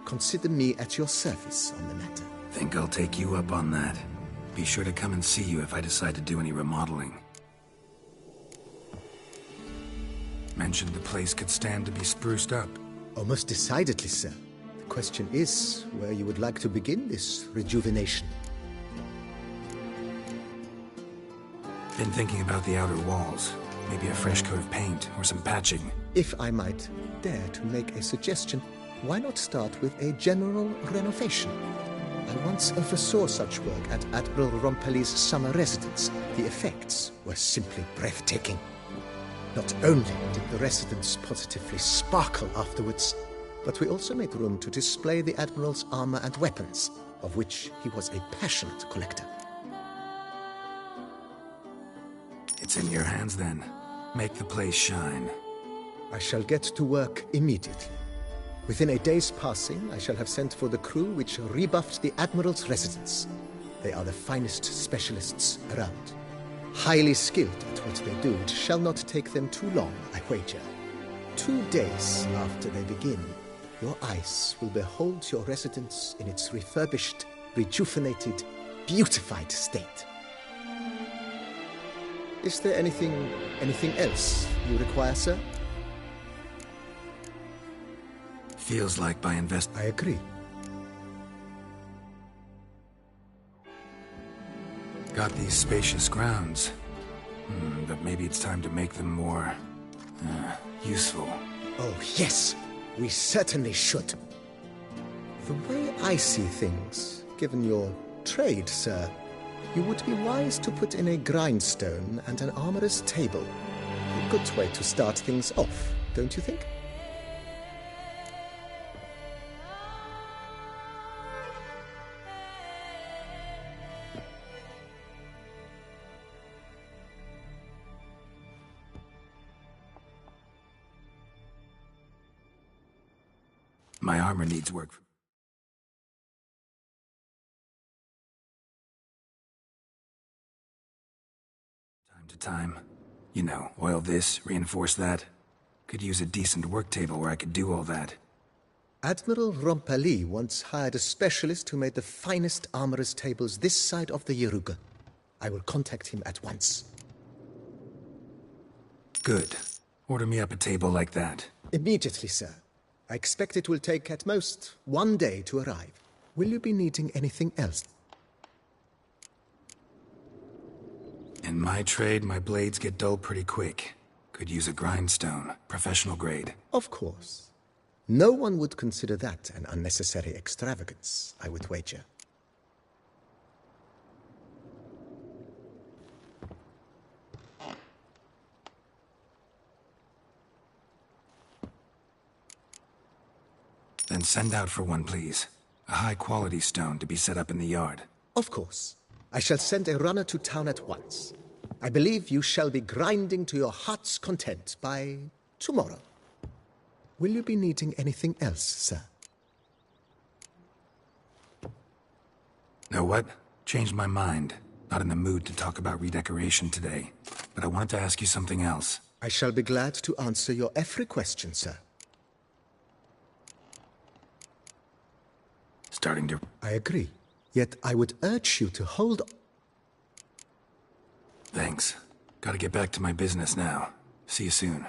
consider me at your service on the matter. Think I'll take you up on that. Be sure to come and see you if I decide to do any remodeling. Mentioned the place could stand to be spruced up. Oh, most decidedly, sir. The question is where you would like to begin this rejuvenation. Been thinking about the outer walls. Maybe a fresh coat of paint or some patching. If I might dare to make a suggestion, why not start with a general renovation? I once oversaw such work at Admiral Rompelli's summer residence. The effects were simply breathtaking. Not only did the residence positively sparkle afterwards, but we also made room to display the Admiral's armor and weapons, of which he was a passionate collector. It's in your hands then. Make the place shine. I shall get to work immediately. Within a day's passing, I shall have sent for the crew which rebuffed the Admiral's residence. They are the finest specialists around. Highly skilled at what they do, it shall not take them too long, I wager. 2 days after they begin, your eyes will behold your residence in its refurbished, rejuvenated, beautified state. Is there anything else you require, sir? Feels like by I agree. Got these spacious grounds. But maybe it's time to make them more... useful. Oh, yes! We certainly should. The way I see things, given your trade, sir, you would be wise to put in a grindstone and an armorer's table. A good way to start things off, don't you think? My armor needs work. Time to time. You know, oil this, reinforce that. Could use a decent work table where I could do all that. Admiral Rompali once hired a specialist who made the finest armorer's tables this side of the Yeruga. I will contact him at once. Good. Order me up a table like that. Immediately, sir. I expect it will take at most 1 day to arrive. Will you be needing anything else? In my trade, my blades get dull pretty quick. Could use a grindstone, professional grade. Of course. No one would consider that an unnecessary extravagance, I would wager. Then send out for one, please. A high-quality stone to be set up in the yard. Of course. I shall send a runner to town at once. I believe you shall be grinding to your heart's content by tomorrow. Will you be needing anything else, sir? Know what? Changed my mind. Not in the mood to talk about redecoration today. But I wanted to ask you something else. I shall be glad to answer your every question, sir. Starting to... I agree. Yet I would urge you to hold... Thanks. Gotta get back to my business now. See you soon.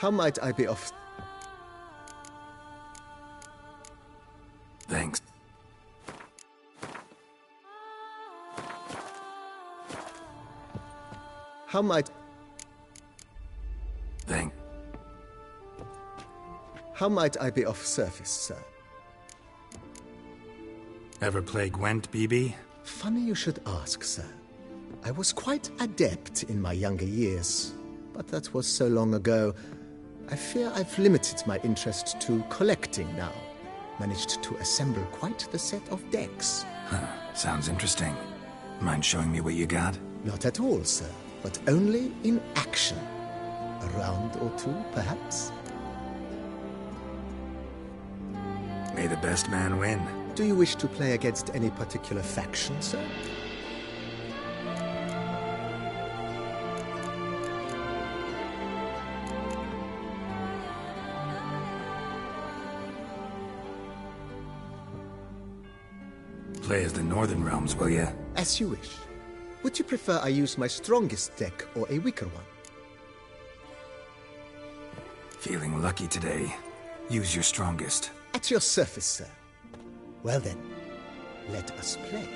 How might I be of... Thanks. How might... Thanks. How might I be of service, sir? Ever play Gwent, BB? Funny you should ask, sir. I was quite adept in my younger years, but that was so long ago. I fear I've limited my interest to collecting now. Managed to assemble quite the set of decks. Huh. Sounds interesting. Mind showing me what you got? Not at all, sir, but only in action. A round or two, perhaps? May the best man win. Do you wish to play against any particular faction, sir? Play as the Northern Realms, will ya? As you wish. Would you prefer I use my strongest deck or a weaker one? Feeling lucky today. Use your strongest. At your service, sir. Well then, let us play.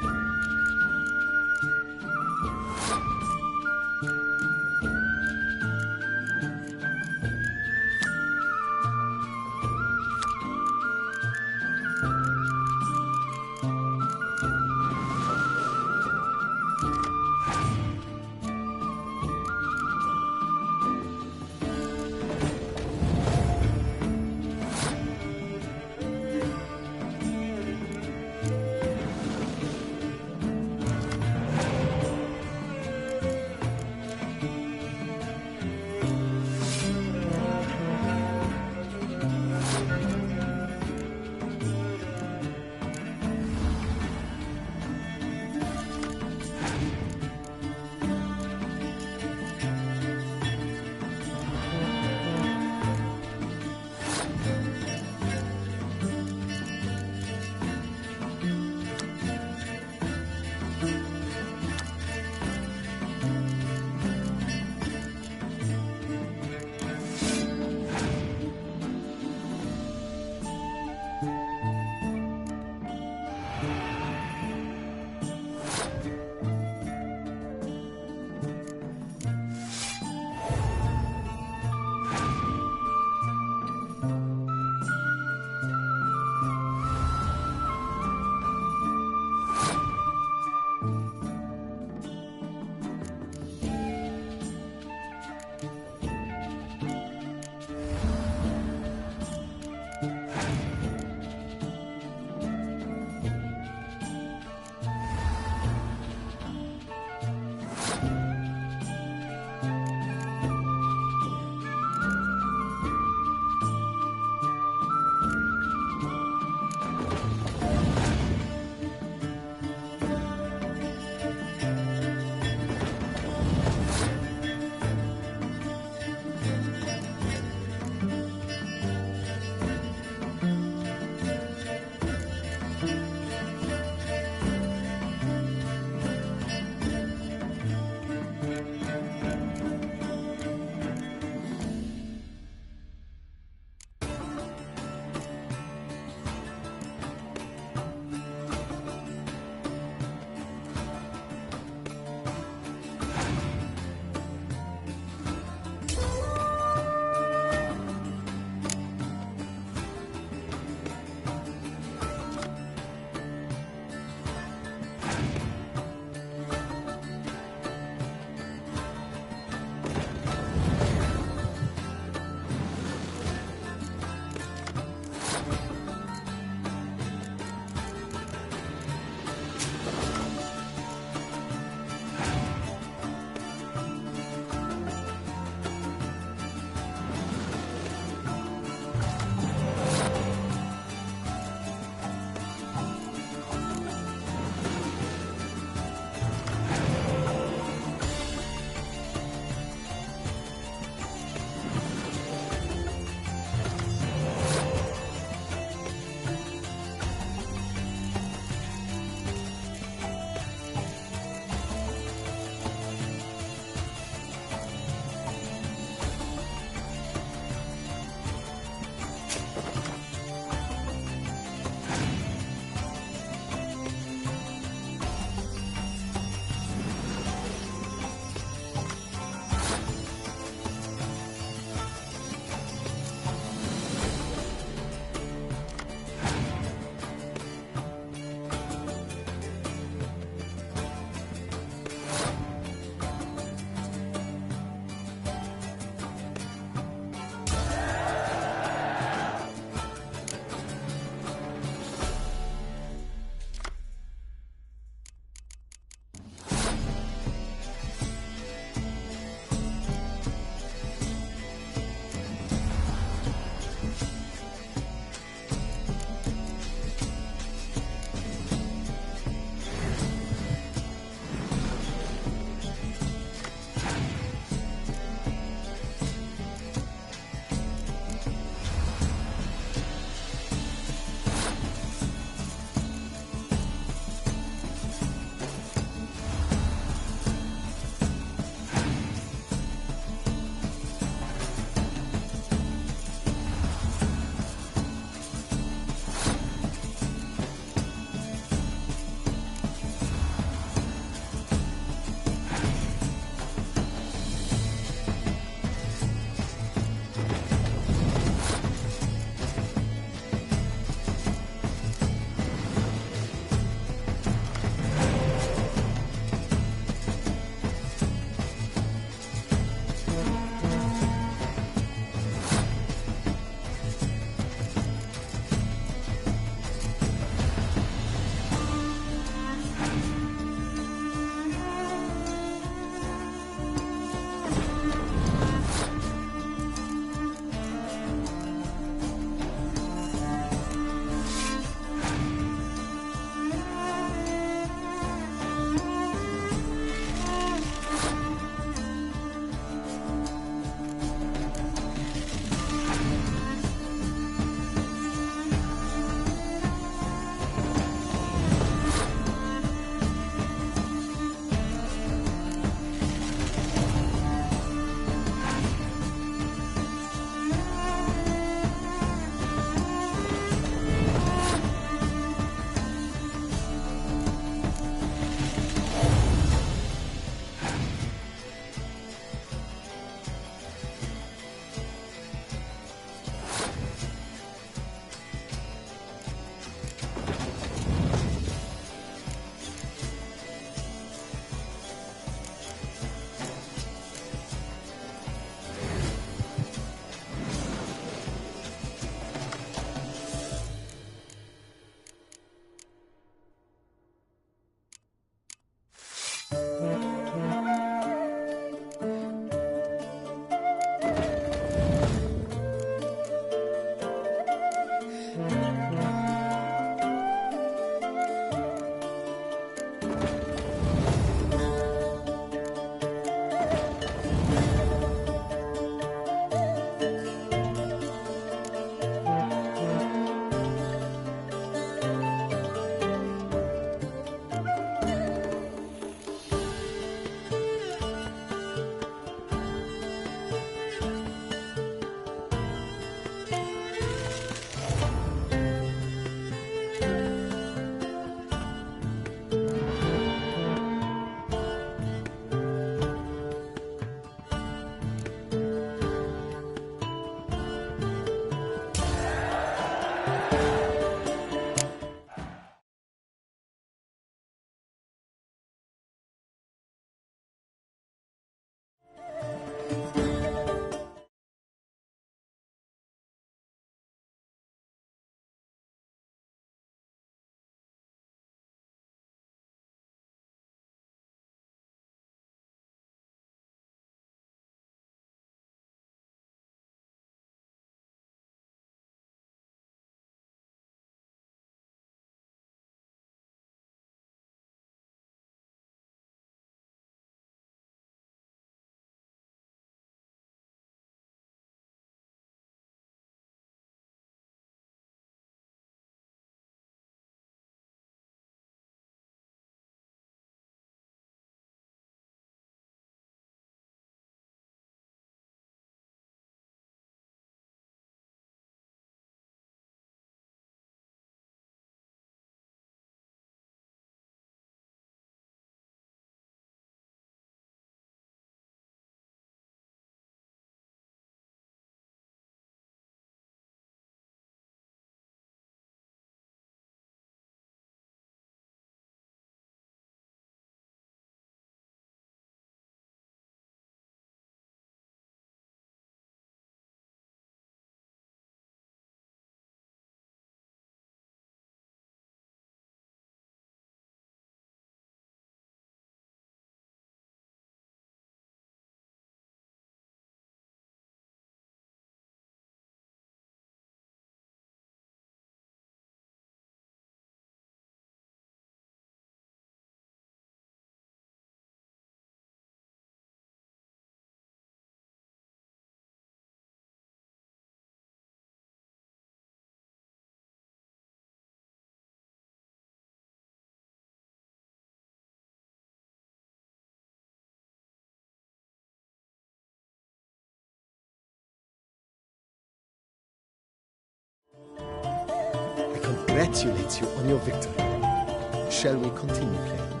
congratulates you on your victory. Shall we continue playing?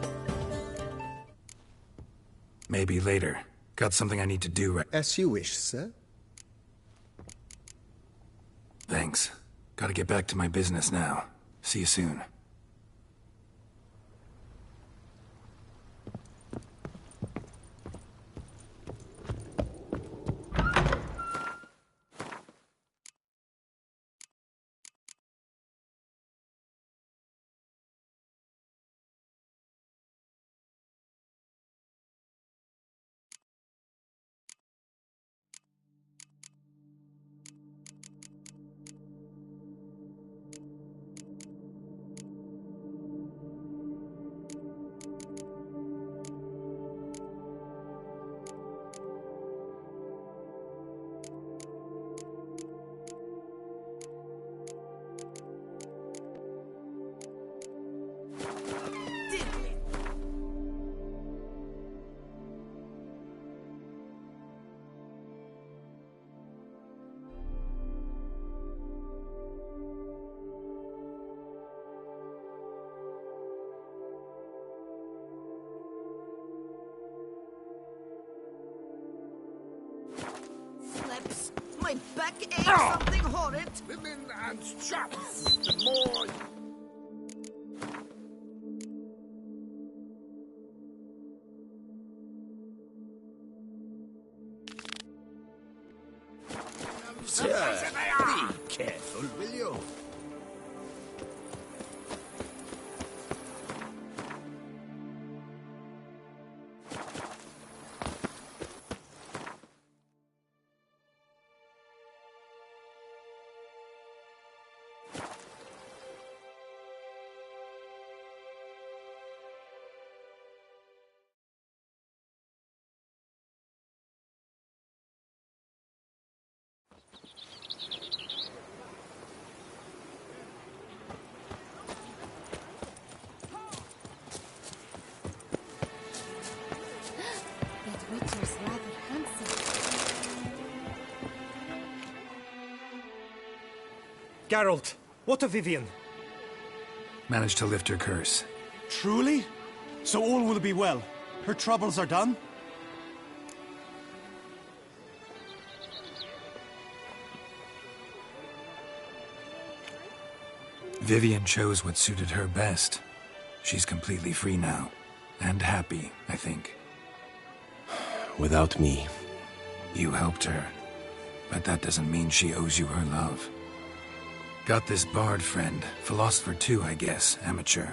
Maybe later. Got something I need to do right... As you wish, sir. Thanks. Gotta get back to my business now. See you soon. My back aches something horrid. Women and chaps, the more... Sir, be careful, will you? Geralt, what of Vivian? Managed to lift her curse. Truly? So all will be well. Her troubles are done? Vivian chose what suited her best. She's completely free now. And happy, I think. Without me. You helped her. But that doesn't mean she owes you her love. Got this bard friend, philosopher too, I guess, amateur.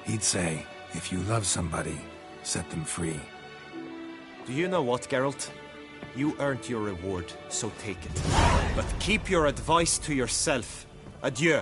He'd say, if you love somebody, set them free. Do you know what, Geralt? You earned your reward, so take it. But keep your advice to yourself. Adieu.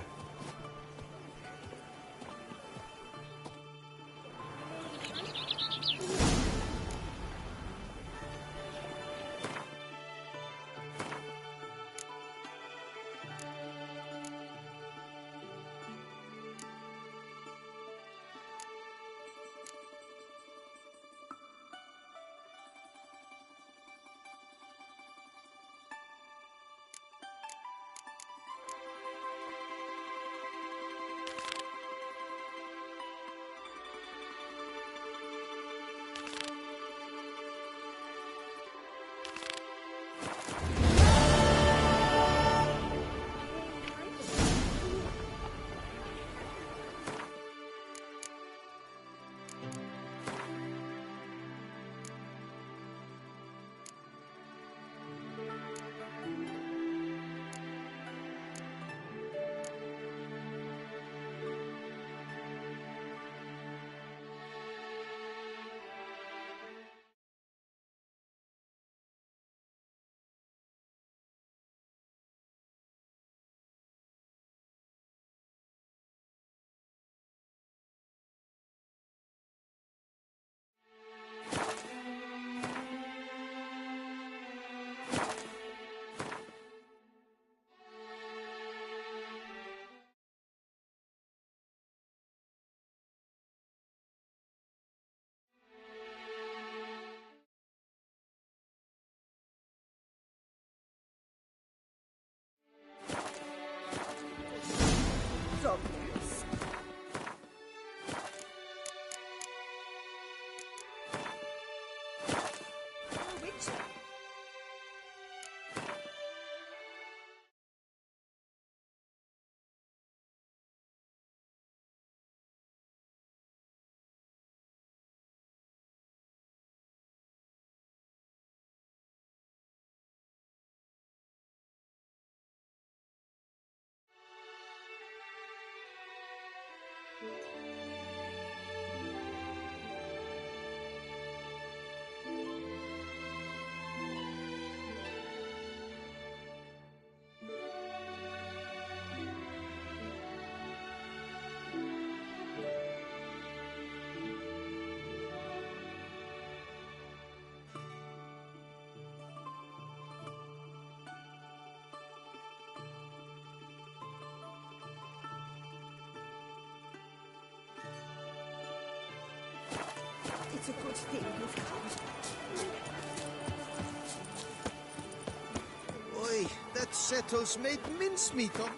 It's a good thing you've come. Oi, that Seto's made mincemeat of...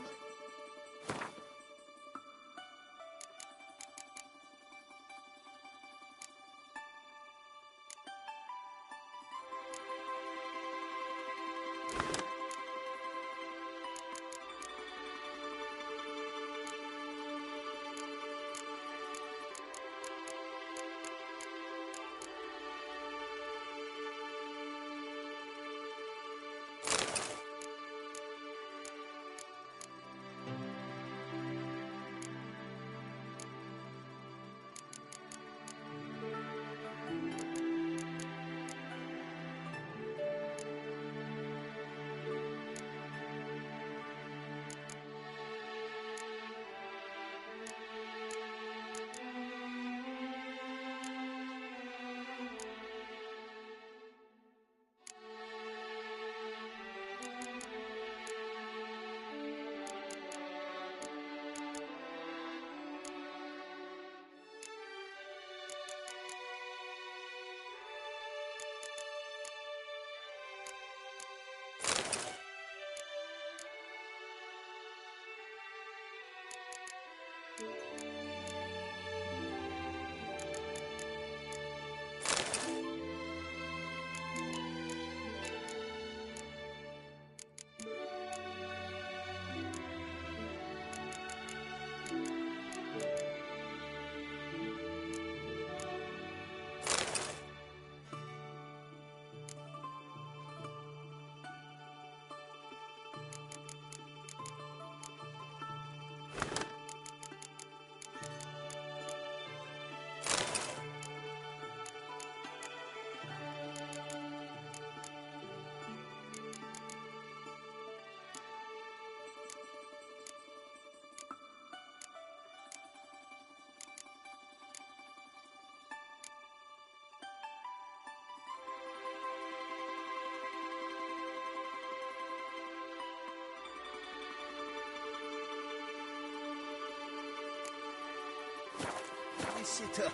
Visitor.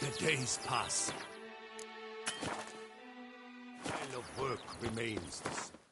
The days pass. The pile of work remains the same.